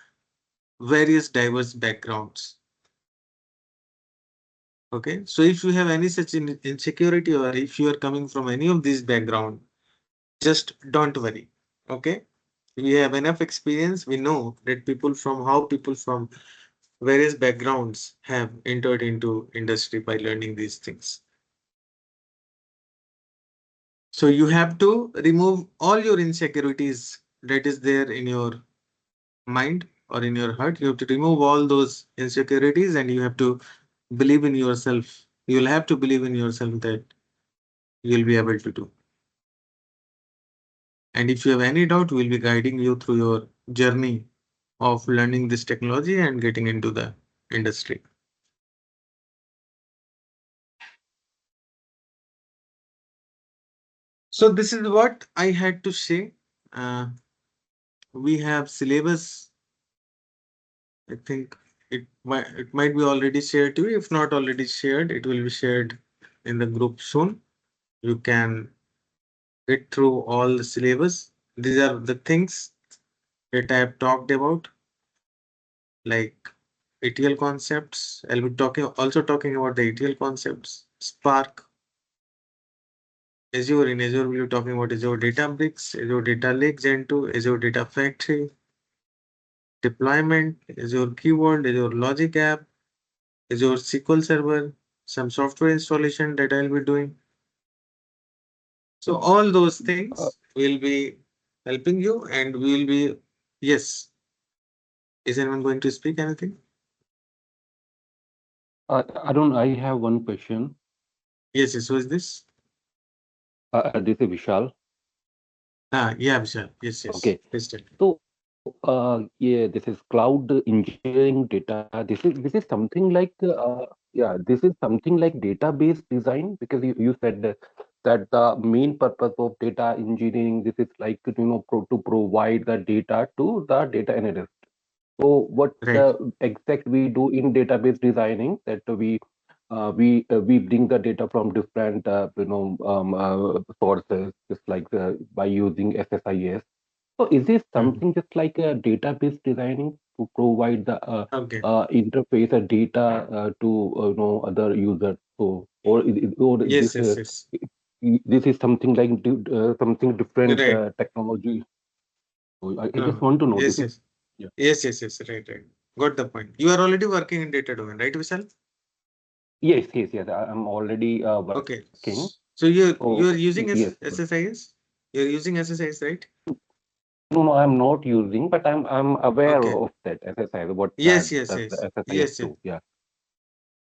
various diverse backgrounds. Okay, so if you have any such insecurity, or if you are coming from any of these background, just don't worry. Okay, we have enough experience. We know that people from various backgrounds have entered into industry by learning these things. So you have to remove all your insecurities that is there in your mind or in your heart. You have to remove all those insecurities and you have to believe in yourself. You'll have to believe in yourself that you'll be able to do. And if you have any doubt, we'll be guiding you through your journey of learning this technology and getting into the industry. So this is what I had to say. We have syllabus. I think it might be already shared to you. If not already shared, it will be shared in the group soon. You can get through all the syllabus. These are the things that I have talked about, like ETL concepts. I'll be talking about the ETL concepts, Spark, Azure. In Azure, we'll be talking about Azure Databricks, Azure Data Lake Gen 2, Azure Data Factory, deployment, Azure Keyword, Azure Logic App, Azure SQL Server, some software installation that I'll be doing. So all those Uh, things will be helping you and we will be, yes. Is anyone going to speak anything? Arun, I have one question. Yes, yes. Who is this? This is Vishal. Yeah, Vishal. Yes, yes. Okay. Please tell me. So, yeah, this is cloud engineering data. This is something like yeah, this is something like database design, because you said that the main purpose of data engineering, this is like, to provide the data to the data analyst. So what Right. exact we do in database designing, that we bring the data from different sources, just like by using SSIS. So is this Mhm. something just like a database designing to provide the Okay. interface a data to other users? So or Yes, yes, yes. this is something like something different Right. technology. So I just No. want to know this Yes, is yes. yeah. Yes, yes, yes. Right, right. Got the point. You are already working in data domain, right, Vishal? Yes. I'm already Okay. working. So you're So using yes, SSIS? You're using SSIS, right? no, I'm not using, but I'm aware Okay. of that SSIS. What Yes, yes, does the yes. SSIS Yes, yes. do? Yeah.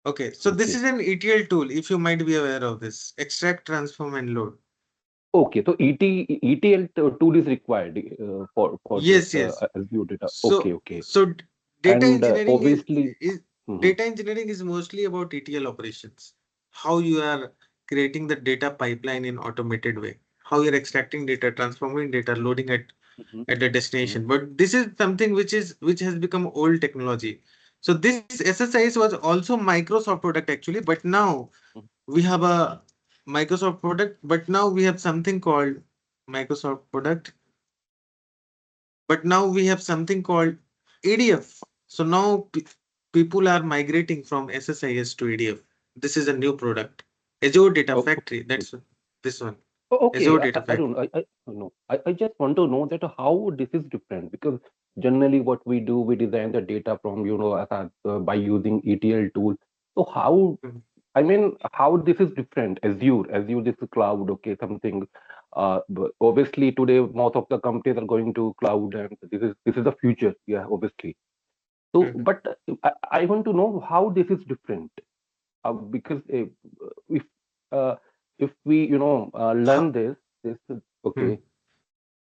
Okay. So this Okay. is an ETL tool, if you might be aware of this. Extract, transform, and load. Okay, so ETL tool is required for this Yes, yes. Azure data. Okay, So okay, so data and engineering obviously, is mhm, data engineering is mostly about ETL operations. How you are creating the data pipeline in automated way. How you're extracting data, transforming data, loading it mhm, at the mhm, destination. But this is something which has become old technology. So this SSIS was also Microsoft product actually, but now mhm. we have a Microsoft product, but now we have something called Microsoft product, but now we have something called ADF. So now people are migrating from SSIS to ADF. This is a new product. Azure Data Oh, Factory. That's this one. okay. Azure Data I Factory. don't. I no. I just want to know that how this is different, because generally what we do, we design the data from by using ETL tool. So how, Mhm. I mean, how this is different? Azure, this is cloud, okay, something. But obviously today most of the companies are going to cloud, and this is the future. Yeah, obviously. So, Mhm. but I want to know how this is different, because if uh, if we learn Ha- this hmm, okay,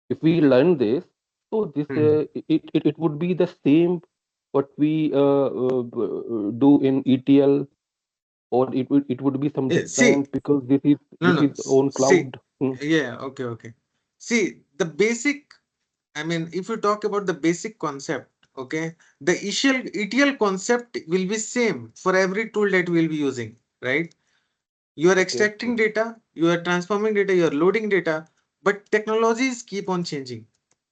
if we learn this, so this hmm. it would be the same what we do in ETL, or it would be some See, different because no, this no. is on See, cloud. Hmm. yeah, okay, okay. See, the basic, I mean, if you talk about the basic concept, okay, the ETL concept will be same for every tool that we'll be using, right? You are Okay. extracting data, you are transforming data, you are loading data, but technologies keep on changing,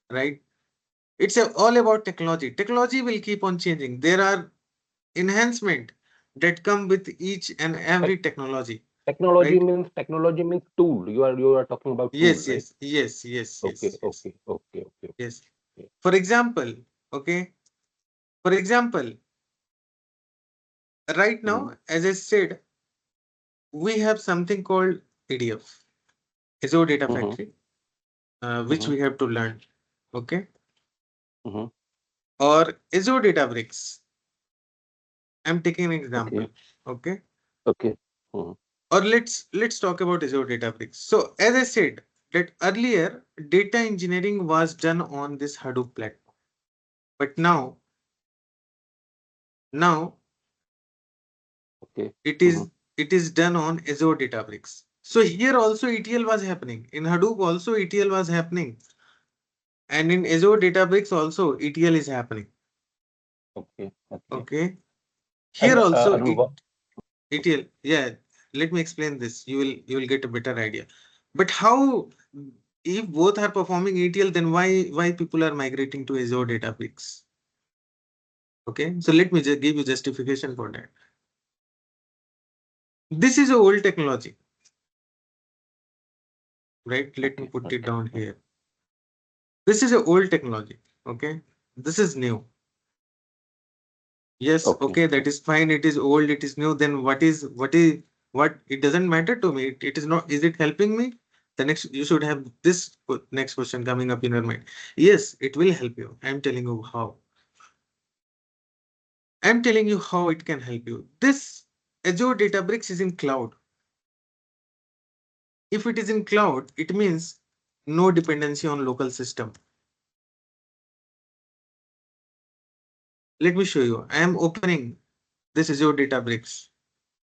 right? It's all about technology. Technology will keep on changing. There are enhancement that come with each and Tech every technology, technology right? means tool. You are talking about tool, Yes, right? yes, yes, yes, Okay, yes, yes, okay, okay, okay, yes. okay. For example, okay, for example, right Mm-hmm, now, as I said, we have something called ADF, Azure Data mm-hmm, Factory, which mm-hmm, we have to learn, okay, mm-hmm. or Azure Databricks. I'm taking an Okay, example, okay, okay. Mm-hmm, or let's talk about Azure Databricks. So as I said that earlier, data engineering was done on this Hadoop platform, but now okay. it Mm-hmm, is done on Azure Databricks. So here also ETL was happening. In Hadoop also ETL was happening. And in Azure Databricks also ETL is happening. okay, okay. Okay. And Here also Anuva, ETL. Yeah. Let me explain this. You will get a better idea. But how, if both are performing ETL, then why people are migrating to Azure Databricks? Okay. So let me just give you justification for that. This is a old technology, right? Let me okay, put it okay, down here. This is a old technology. Okay. This is new. Yes, okay, okay, that is fine. It is old, it is new. Then what it doesn't matter to me. It is not, is it helping me? The next, you should have this next question coming up in your mind. Yes, it will help you. I'm telling you how. I'm telling you how it can help you. This Azure Databricks is in cloud. If it is in cloud, it means no dependency on local system. Let me show you. I am opening this Azure Databricks.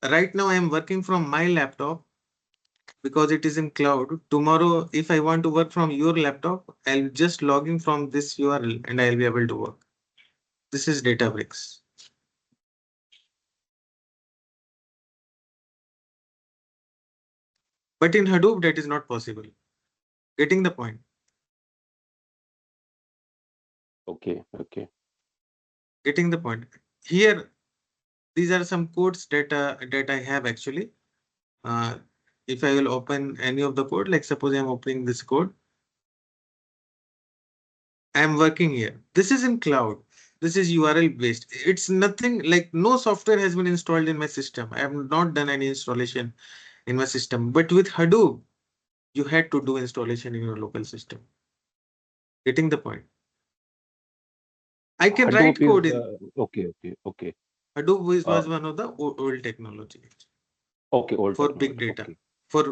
Right now I am working from my laptop because it is in cloud. Tomorrow, if I want to work from your laptop, I'll just log in from this URL and I'll be able to work. This is Databricks. But in Hadoop, that is not possible. Getting the point? Okay, okay. Getting the point. Here, these are some codes that I have actually. If I will open any of the code, like suppose I'm opening this code, I'm working here. This is in cloud. This is URL based. It's nothing like no software has been installed in my system. I have not done any installation in my system. But with Hadoop, you had to do installation in your local system. Getting the point? I can Hadoop write is code in okay, okay, okay. Hadoop Uh, was one of the old technology okay, old for big technology. data. Okay,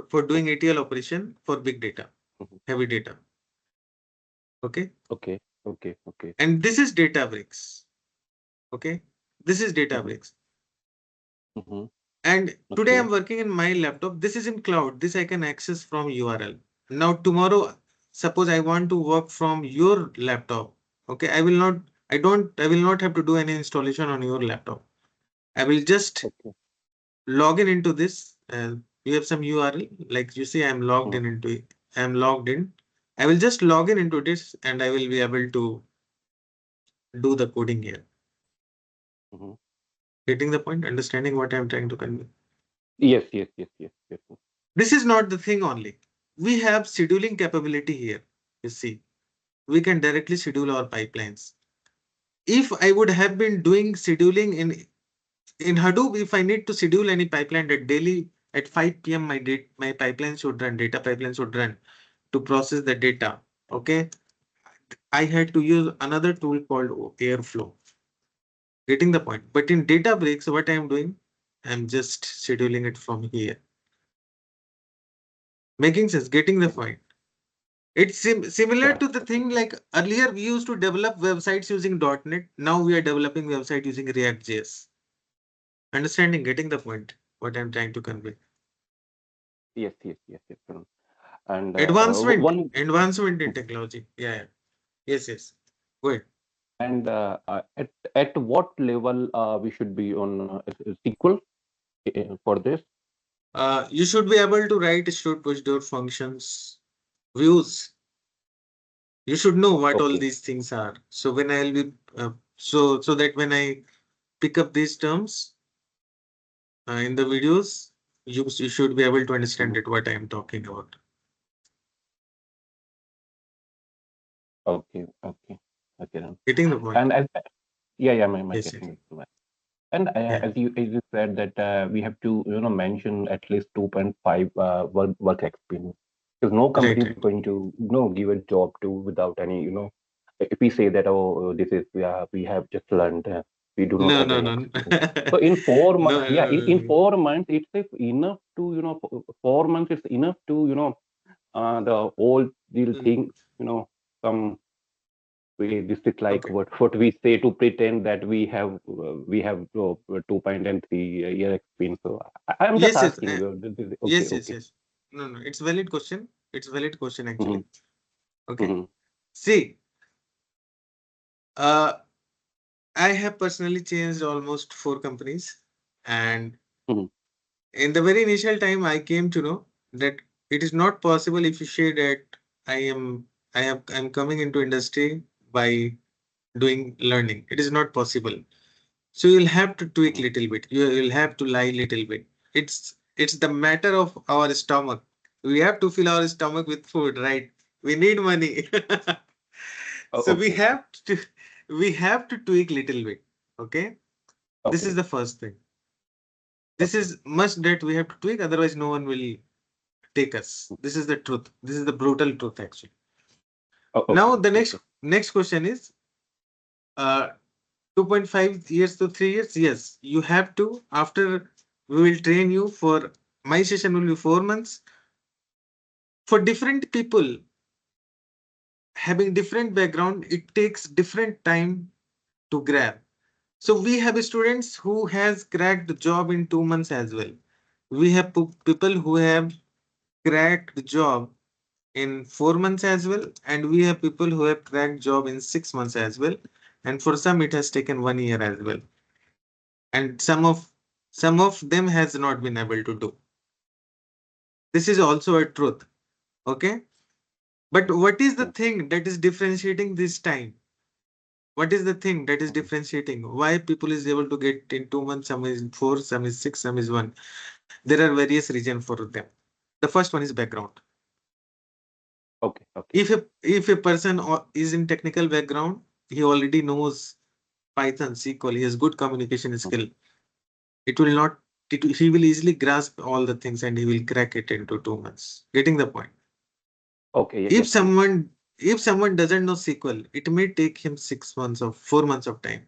For doing okay, ATL operation for big data, mhm, heavy data. Okay. okay, okay, okay. And this is Databricks. Okay. This is Mm-hmm, Databricks. mm-hmm, And today okay, I'm working in my laptop. This is in cloud. This I can access from URL. Now tomorrow, suppose I want to work from your laptop. Okay. I will not have to do any installation on your laptop. I will just okay. log in into this. You have some URL. Like you see, I'm logged Mm-hmm, in into it. I'm logged in. I will just log in into this and I will be able to do the coding here. mm-hmm. Getting the point? Understanding what I'm trying to convey. Yes, yes, yes, yes, yes. This is not the thing only. We have scheduling capability here. You see, we can directly schedule our pipelines. If I would have been doing scheduling in Hadoop, if I need to schedule any pipeline that daily at 5 p.m. my pipeline should run, data pipeline should run to process the data. Okay, I had to use another tool called Airflow. Getting the point. But in Databricks, what I'm doing, I'm just scheduling it from here. Making sense, getting the point. It's similar Yeah. to the thing like earlier we used to develop websites using .NET. Now we are developing website using React.js. Understanding, getting the point, what I'm trying to convey. Yes, yes, yes, yes. And one Advancement in technology. Yeah, yeah. Yes, yes. Go ahead. and at what level we should be on SQL for this? You should be able to write stored procedure functions, views. You should know what all Okay. these things are. So when I'll be so that when I pick up these terms in the videos, you should be able to understand Mhm. it what I am talking about. Okay, okay, okay. Then. Getting the point? And as yeah, yeah, my Yes, yes. getting it. And Yeah. as you said that we have to mention at least 2.5 work experience because no Right, company is right. going to give a job to without any if we say that this is we have just learned we do not No, have no, any no. experience. So in 4 months, No, yeah, in no. 4 months it's enough to 4 months is enough to the whole deal Mm, thing some this is like okay. what we say to pretend that we have 2.3 year experience. So I'm just Yes, yes. asking. Okay, Yes, yes, okay. yes. No, no. It's valid question. It's valid question Mm-hmm, actually. Okay. mm-hmm, See, uh, I have personally changed almost 4 companies, and mm-hmm, in the very initial time, I came to know that it is not possible if you say that I'm coming into industry by doing learning. It is not possible. So you'll have to tweak mm-hmm. little bit. You'll have to lie little bit. It's the matter of our stomach. We have to fill our stomach with food, right? We need money. So Okay, we have to tweak little bit. Okay. This is okay, the first thing. This okay. is must that we have to tweak, otherwise no one will take us. This is the truth. This is the brutal truth actually. Oh, Now okay, the okay. next question is uh 2.5 years to 3 years. Yes, you have to after We will train you for my session will be 4 months. For different people having different background, it takes different time to grab. So we have students who has cracked the job in 2 months as well. We have people who have cracked the job in 4 months as well, and we have people who have cracked job in 6 months as well, and for some it has taken 1 year as well, and some of them has not been able to do. This is also a truth. Okay, but what is the Yeah. thing that is differentiating this time? What is the thing that is Mhm. differentiating why people is able to get in 2 months, some is in four, some is six, some is one? There are various reasons for them. The first one is background. Okay. Okay. If a person is in technical background, he already knows Python, SQL, he has good communication Mhm. skill. It will not, he will easily grasp all the things and he will crack it into 2 months. Getting the point? Okay. If Yes, please. someone doesn't know SQL, it may take him 6 months or 4 months of time.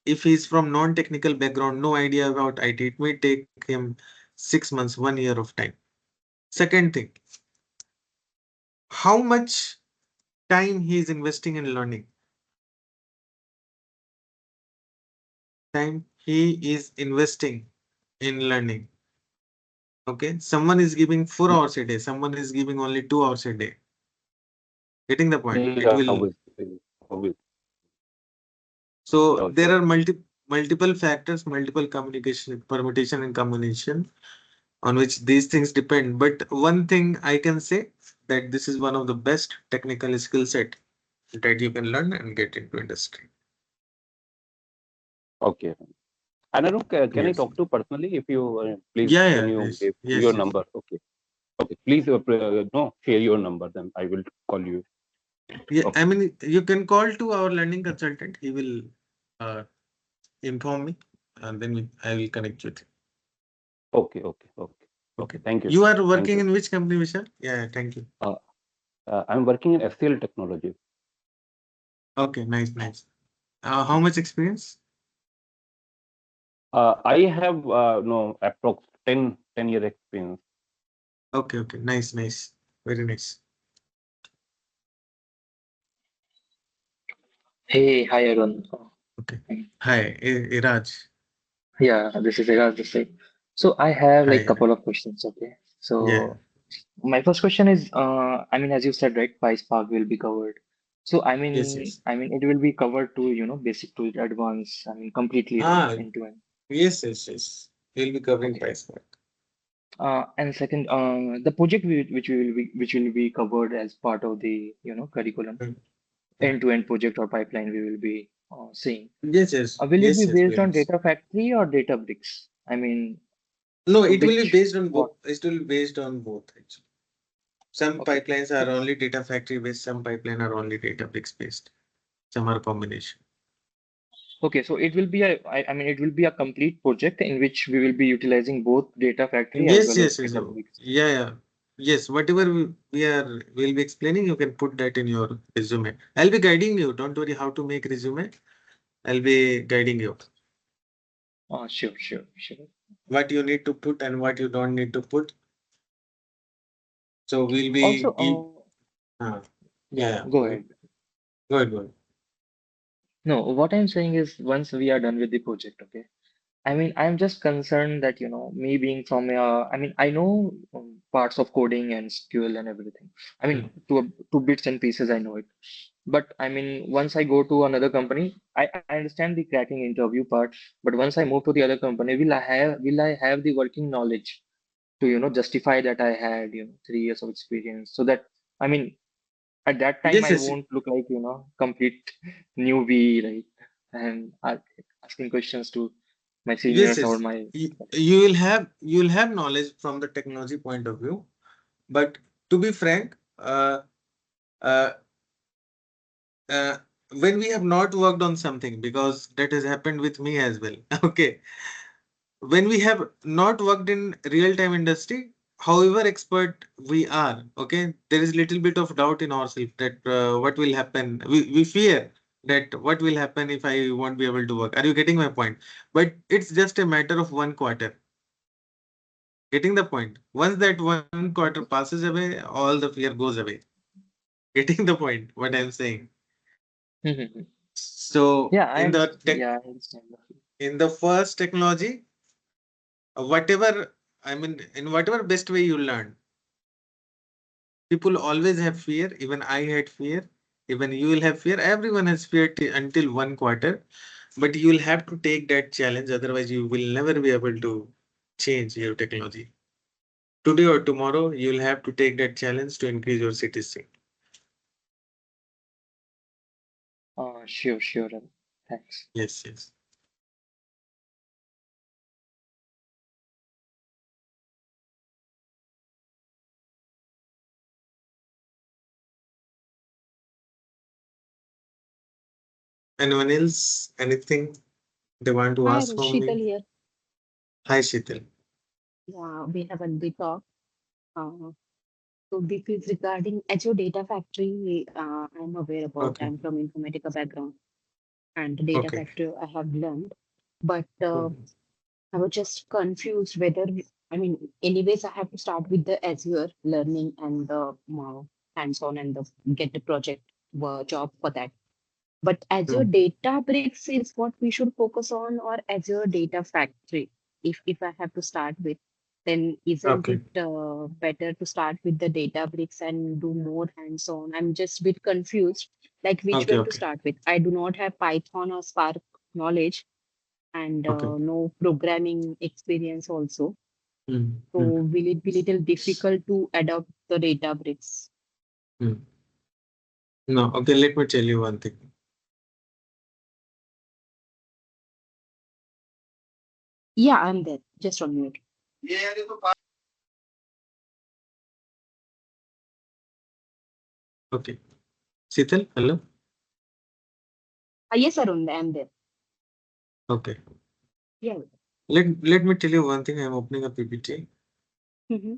If he's from non-technical background, no idea about IT, it may take him 6 months, 1 year of time. Second thing, how much time he is investing in learning. Time he is investing in learning. Okay, someone is giving 4 hours a day, someone is giving only 2 hours a day. Getting the point? It Yeah. will. Obviously. So Sure. there Sure. are multiple factors, multiple communication, permutation, and combination on which these things depend. But one thing I can say that this is one of the best technical skill set that you can learn and get into industry. Okay. And Arun, can I Yes. talk to personally? If you please, Yeah. can Yeah. you Yes. give your Yes. Yes. number? Okay. Okay. Please, no, share your number. Then I will call you. Yeah. I Okay. mean, you can call to our learning consultant. He will uh, inform me, and then I will connect with you. Okay. Okay. Okay. Okay. Okay. Thank you. You are Thank working you. in which company, Vishal? Yeah. Thank you. Uh, I'm working in SCL technology. Okay. Nice. Nice. How much experience? I have no approx 10 year experience. Okay. Okay. Nice. Nice. Very nice. Hey, hi Arun. Okay. Hi, Iraj. Yeah, this is Eraz this side. So I have like Hi. couple of questions, okay? Yeah. So my first question is, I mean, as you said, right, PySpark will be covered. So Yes. Yes. I mean, it will be covered to, basic to advanced, I mean, completely, right, Ah. end to end. Yes. Yes. Yes. We'll be covering Okay. price point. And second, the project which will be covered as part of the, curriculum, Mm, mm. end to end project or pipeline we will be seeing. Yes. Yes. Will it be Yes. Yes. based We'll. on data factory or data bricks? I mean, No, so it will be which based on what? both. It will be based on both. Actually. Some Okay. pipelines are only data factory based. Some pipeline are only Databricks based. Some are combination. Okay, so it will be I mean, it will be a complete project in which we will be utilizing both data factory as Yes. well as Yes. Yes. data Oh, bricks. yeah. Yeah. Yes. Whatever we'll be explaining, you can put that in your resume. I'll be guiding you. Don't worry how to make resume. I'll be guiding you. Sure, sure, sure. What you need to put and what you don't need to put. So we'll be Also, give. Uh, yeah, yeah, yeah, yeah. go ahead. Go ahead, go ahead. No, what I'm saying is once we are done with the project, okay. I mean, I'm just concerned that, me being from I mean, I know parts of coding and SQL and everything. I Mm. mean, to bits and pieces, I know it. But I mean, once I go to another company, I understand the cracking interview part. But once I move to the other company, will I have the working knowledge to, justify that I had, 3 years of experience? So that, I mean, at that time, Yes, I yes, won't look like, complete newbie, right? And asking questions to my yes, seniors or yes. my. You will have knowledge from the technology point of view, but to be frank, uh, uh, when we have not worked on something, because that has happened with me as well. Okay, when we have not worked in real-time industry, however expert we are, okay, there is little bit of doubt in ourselves that what will happen. We fear that what will happen if I won't be able to work. Are you getting my point? But it's just a matter of 1 quarter. Getting the point? Once that 1 quarter passes away, all the fear goes away. Getting the point? What I'm saying. Mhm. So Yeah, I in the understand. Yeah, I understand. in the first technology, whatever I mean, in whatever best way you learn, people always have fear. Even I had fear. Even you will have fear. Everyone has fear until 1 quarter. But you will have to take that challenge. Otherwise, you will never be able to change your technology. Today or tomorrow, you will have to take that challenge to increase your citizen. Sure, sure. Arun. Thanks. Yes, yes. Anyone else? Anything they want to Hi, ask from Sheetal me? here. Hi, Sheetal. Yeah, we have a bit talk. Uh, so this is regarding Azure Data Factory. I'm aware about. Okay. I'm from Informatica background, and Data Okay. Factory I have learned. But Mhm. I was just confused whether, I mean, anyways, I have to start with the Azure learning and the hands-on and the get the project job for that. But Azure Mm. Databricks is what we should focus on, or Azure Data Factory. If I have to start with, then isn't Okay. it better to start with the Databricks and do more hands-on? I'm just a bit confused, like which Okay. one to Okay. start with. I do not have Python or Spark knowledge and Okay. no programming experience also. Mm. So Mm. will it be little difficult to adopt the Databricks? Mm. No. Okay. Let me tell you one thing. Yeah, I'm there. Just on mute. Okay. Sheetal, hello. Yes, Arun, I'm there. Okay. Yeah. Let me tell you one thing. I'm opening a PPT. Mm-hmm.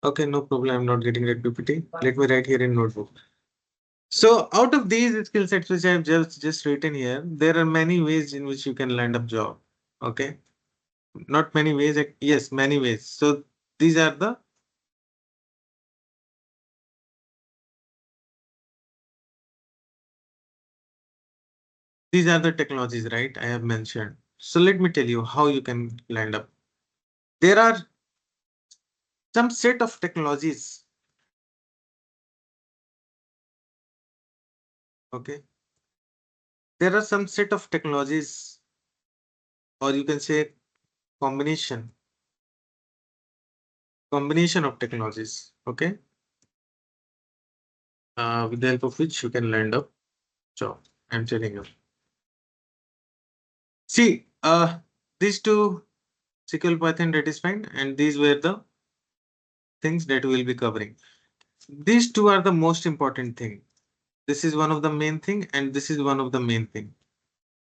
Okay, no problem. I'm not getting that PPT. Let me write here in notebook. So out of these skill sets which I have just written here, there are many ways in which you can land up job. Okay, not many ways. Yes, many ways. So these are the technologies, right? I have mentioned. So let me tell you how you can land up. There are some set of technologies. Okay, there are some set of technologies, or you can say combination of technologies. Okay, with the help of which you can land up job. I'm telling you. See, these two SQL Python that is fine, and these were the things that we'll be covering. These two are the most important thing. This is one of the main thing, and this is one of the main thing.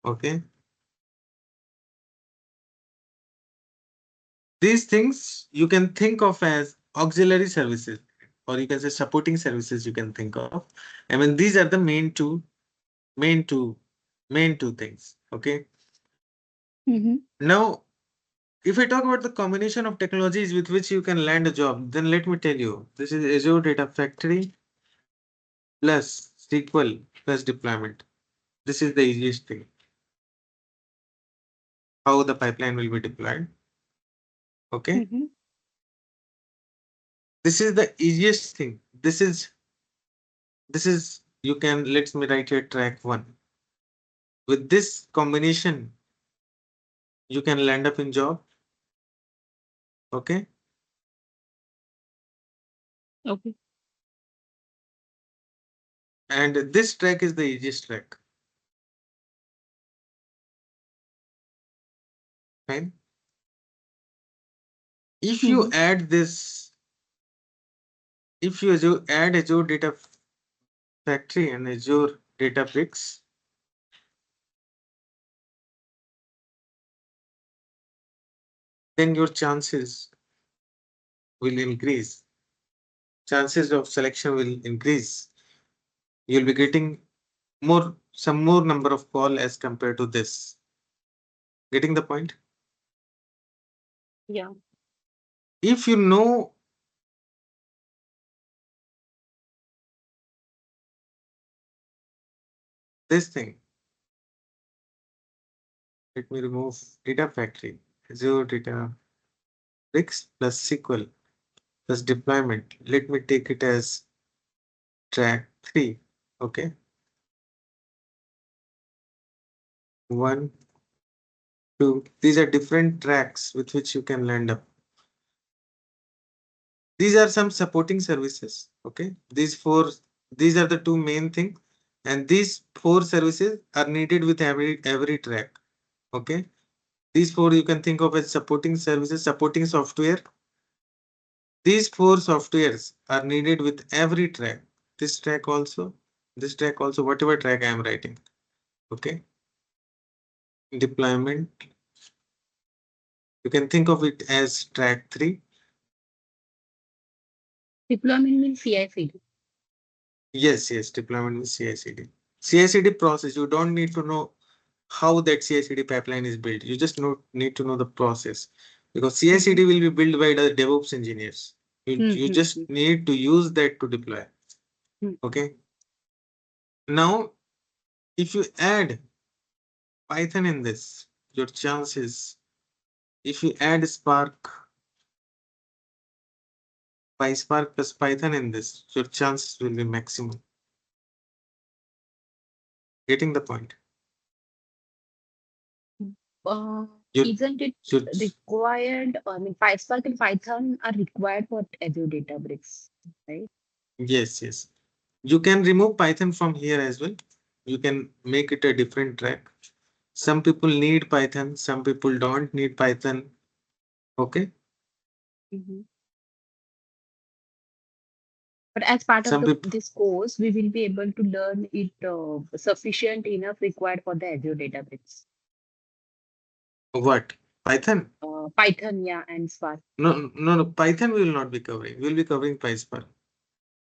Okay, these things you can think of as auxiliary services, or you can say supporting services. You can think of. I mean, these are the main two, main two things. Okay. Mm-hmm. Now, if I talk about the combination of technologies with which you can land a job, then let me tell you, this is Azure Data Factory plus SQL plus deployment. This is the easiest thing. How the pipeline will be deployed. Okay. Mm-hmm. This is the easiest thing. This is you can let me write here track one. With this combination, you can land up in job. Okay. Okay. And this track is the easiest track. Fine. If you Mm-hmm. add this, if you add Azure Data Factory and Azure Databricks, then your chances will increase. Chances of selection will increase. You'll be getting some more number of call as compared to this. Getting the point? Yeah. If you know this thing, let me remove data factory, Azure Data Bricks plus SQL plus deployment. Let me take it as track 3. Okay. 1, 2. These are different tracks with which you can land up. These are some supporting services. Okay. These are the two main things. And these 4 services are needed with every track. Okay. These 4 you can think of as supporting services, supporting software. These 4 softwares are needed with every track. This track also, whatever track I am writing. Okay. Deployment. You can think of it as track 3. Deployment means CI/CD. Yes, deployment with CI/CD. CI/CD process, you don't need to know how that CI/CD pipeline is built. You just need to know the process, because CI/CD will be built by the DevOps engineers. You just need to use that to deploy. Okay. Now, if you add Python in this, your chances, if you add PySpark plus Python in this, your chances will be maximum. Getting the point? Your, Isn't it your, required? I mean, PySpark and Python are required for Azure Databricks, right? yes. You can remove Python from here as well. You can make it a different track. Some people need Python, some people don't need Python. Okay. But as part of Some people, this course, we will be able to learn it sufficient enough required for the Azure Databricks. what? Python? Python, yeah, and Spark. No. Python we will not be covering. We'll be covering PySpark.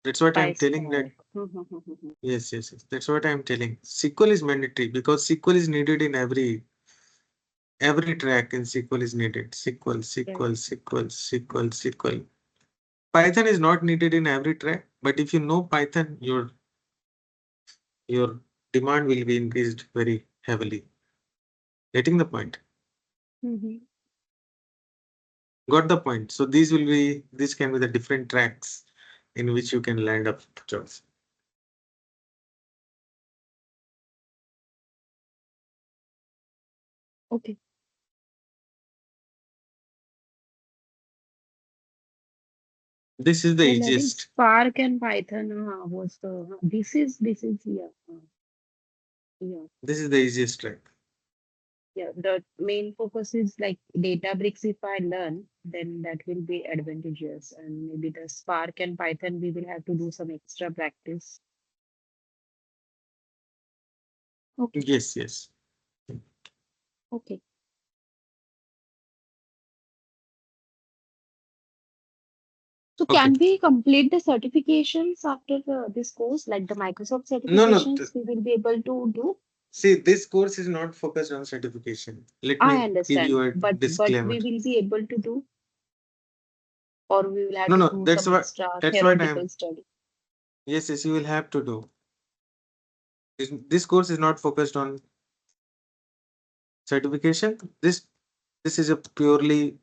That's what I'm telling that. PySpark. Yes. That's what I'm telling. SQL is mandatory because SQL is needed in every track in SQL is needed. SQL. Python is not needed in every track, but if you know Python, your demand will be increased very heavily. Getting the point? Got the point. So these can be the different tracks in which you can land up jobs. Okay. This is the Well, I think easiest. Spark and Python was the this is yeah. This is the easiest track. Yeah, the main focus is like Databricks. If I learn, then that will be advantageous. And maybe the Spark and Python, we will have to do some extra practice. Okay. Yes. Okay. So Okay. can we complete the certifications after this course, like the Microsoft No. certifications we will be able to do? See, this course is not focused on certification. Let I me give understand, you a but disclaimer. we will be able to do, or we will have to No. do That's some what. extra That's what theoretical I'm. study. Yes. You will have to do. This course is not focused on certification. This is a purely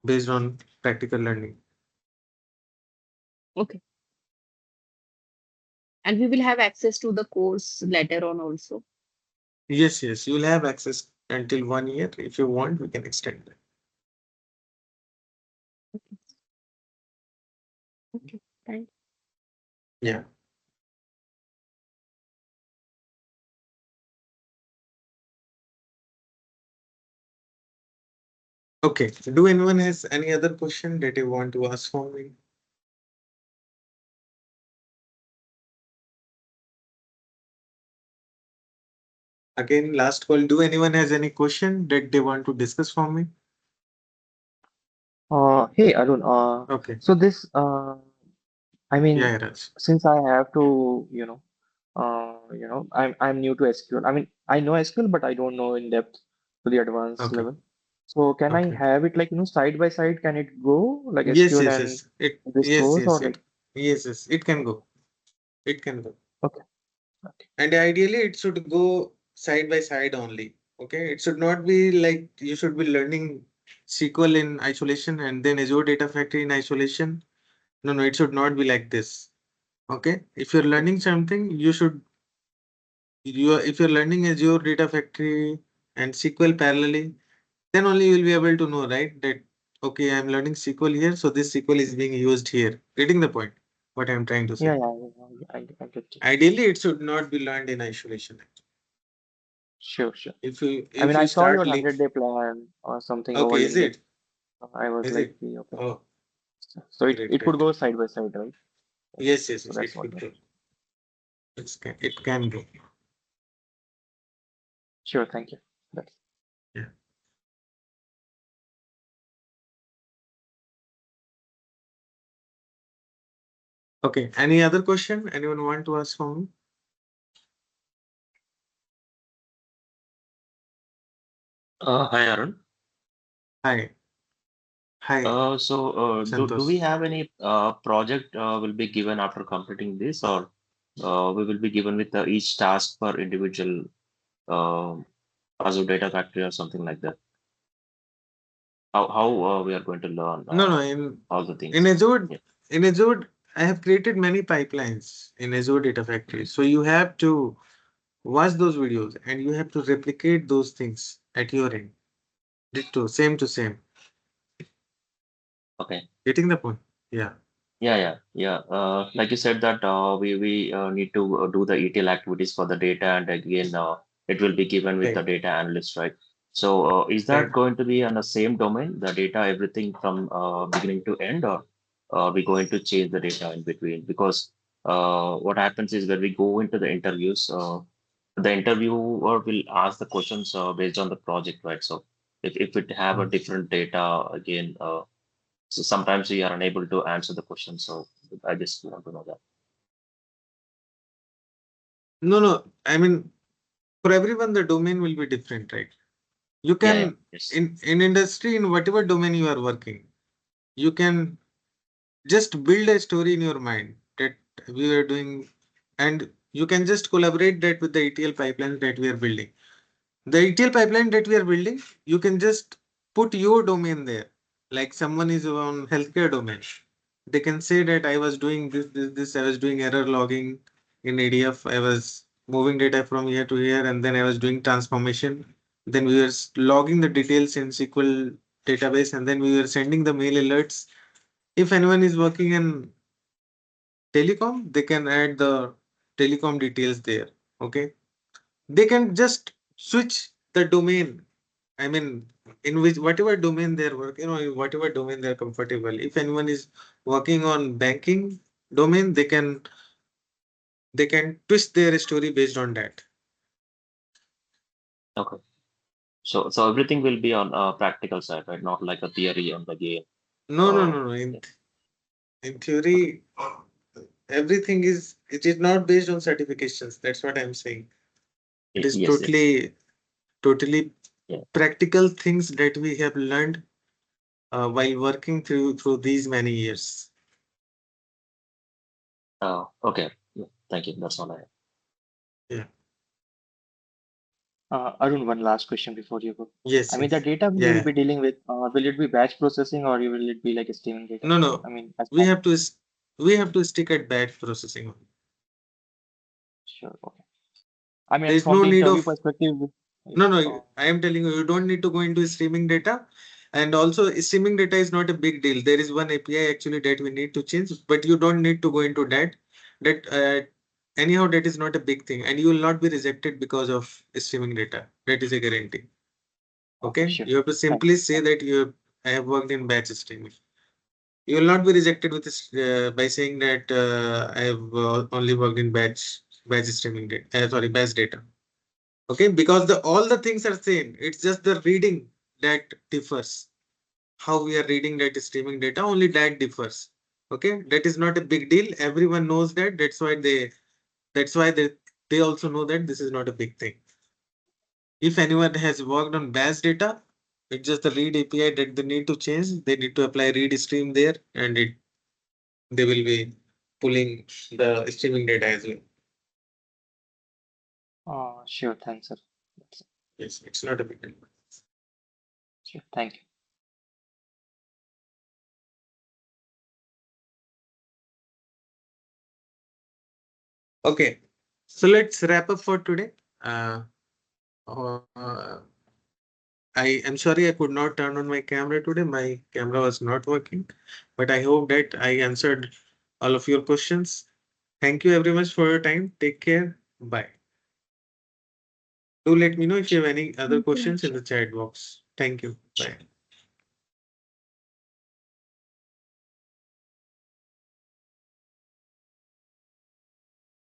based on practical learning. Okay. And we will have access to the course later on also. Yes. You will have access until 1 year. If you want, we can extend it. Okay. Thanks. Yeah. Okay. Do anyone has any other question that you want to ask for me? Again, last call. Do anyone has any question that they want to discuss for me? Hey Arun, Okay. so this I mean, Yeah, Raj. since I have to, I'm new to SQL. I mean, I know SQL, but I don't know in depth to the advanced Okay. level. So can I Okay. have it like, side by side? Can it go like Yes, SQL yes, and yes. It this yes, goes or yes, like, yes. It can go. It can go. okay, okay. And ideally, it should go side by side only. Okay. It should not be like you should be learning SQL in isolation and then Azure Data Factory in isolation. No, no, it should not be like this. Okay. If you're learning something, if you're learning Azure Data Factory and SQL parallelly, then only you will be able to know, right? That okay, I'm learning SQL here, so this SQL is being used here. Getting the point? What I'm trying to Yeah, say. yeah, yeah, I get you. Ideally, it should not be learned in isolation. Sure, sure. I If mean, you I saw your start like 100-day plan or something over okay, is LinkedIn. it? I was Is like, it? yeah, okay. Oh, So it, great, it could great. go side by side, right? Yes, yes, So yes. that's It what. could go. It can go. Sure, thank you. That's Yeah. Okay. Any other question? Anyone want to ask for me? Hi, Arun. Hi. Hi, Do we Santosh. have any project will be given after completing this, or we will be given with each task per individual Azure Data Factory or something like that? How we are going to learn No, no. all the In things? Azure, Yeah. in Azure, I have created many pipelines in Azure Data Factory. So you have to watch those videos and you have to replicate those things at your end. Ditto, same to same. Okay. Getting the point? Yeah. Yeah. Like you said that we need to do the ETL activities for the data, and again it will be given with the Right. data analyst, right? So is that Right. going to be on the same domain, the data, everything from beginning to end, or are we going to change the data in between? Because what happens is when we go into the interviews, the interviewer will ask the questions based on the project, right? So if it have a Mm. different data again. So sometimes we are unable to answer the question. So I just want to know that. No, no. I mean, for everyone, the domain will be different, right? You Yeah. can Yes. in industry in whatever domain you are working, you can just build a story in your mind that we are doing, and you can just collaborate that with the ETL pipeline that we are building. The ETL pipeline that we are building, you can just put your domain there. Like someone is on healthcare domain, they can say that I was doing this. I was doing error logging in ADF. I was moving data from here to here, and then I was doing transformation. Then we were logging the details in SQL database, and then we were sending the mail alerts. If anyone is working in telecom, they can add the telecom details there. Okay, they can just switch the domain. I mean, in which whatever domain they're working, in whatever domain they're comfortable. If anyone is working on banking domain, they can twist their story based on that. Okay. So everything will be on practical side, right? Not like a theory on the game. No, no, Uh, no, no. yeah. In Okay. theory, everything is it is not based on certifications. That's what I'm saying. It is Yes. Yes. totally Yeah. practical things that we have learned while working through these many years. Okay. Yeah. Thank you. That's all I have. Yeah. Arun, one last question before you go. I Yes. mean, the Yes. data we will Yeah. be dealing with, will it be batch processing or will it be like a streaming data? No, no. I mean, as We part, have to we have to stick at batch processing only. sure, okay. I There mean, is from no the need interview of perspective, no, no. uh, I am telling you, you don't need to go into streaming data, and also streaming data is not a big deal. There is one API actually that we need to change, but you don't need to go into that. That anyhow, that is not a big thing, and you will not be rejected because of streaming data. That is a guarantee. okay, Okay, sure. you have to Thanks. simply say that I have worked in batch streaming. You will not be rejected with this by saying that I have only worked in batch streaming data. Sorry, batch data. Okay, because the all the things are same. It's just the reading that differs. How we are reading that streaming data, only that differs. Okay, that is not a big deal. Everyone knows that. That's why they also know that this is not a big thing. If anyone has worked on batch data, It's just the read API that they need to change. They need to apply read stream there, and they will be pulling the streaming data as well. Sure, thanks, sir. Yes, it's not a big deal. Sure, thank you. Okay, so let's wrap up for today. I am sorry I could not turn on my camera today. My camera was not working, but I hope that I answered all of your questions. Thank you very much for your time. Take care. Bye. Do let me know if you have any other Thank you. questions in the chat box. Thank you. Bye.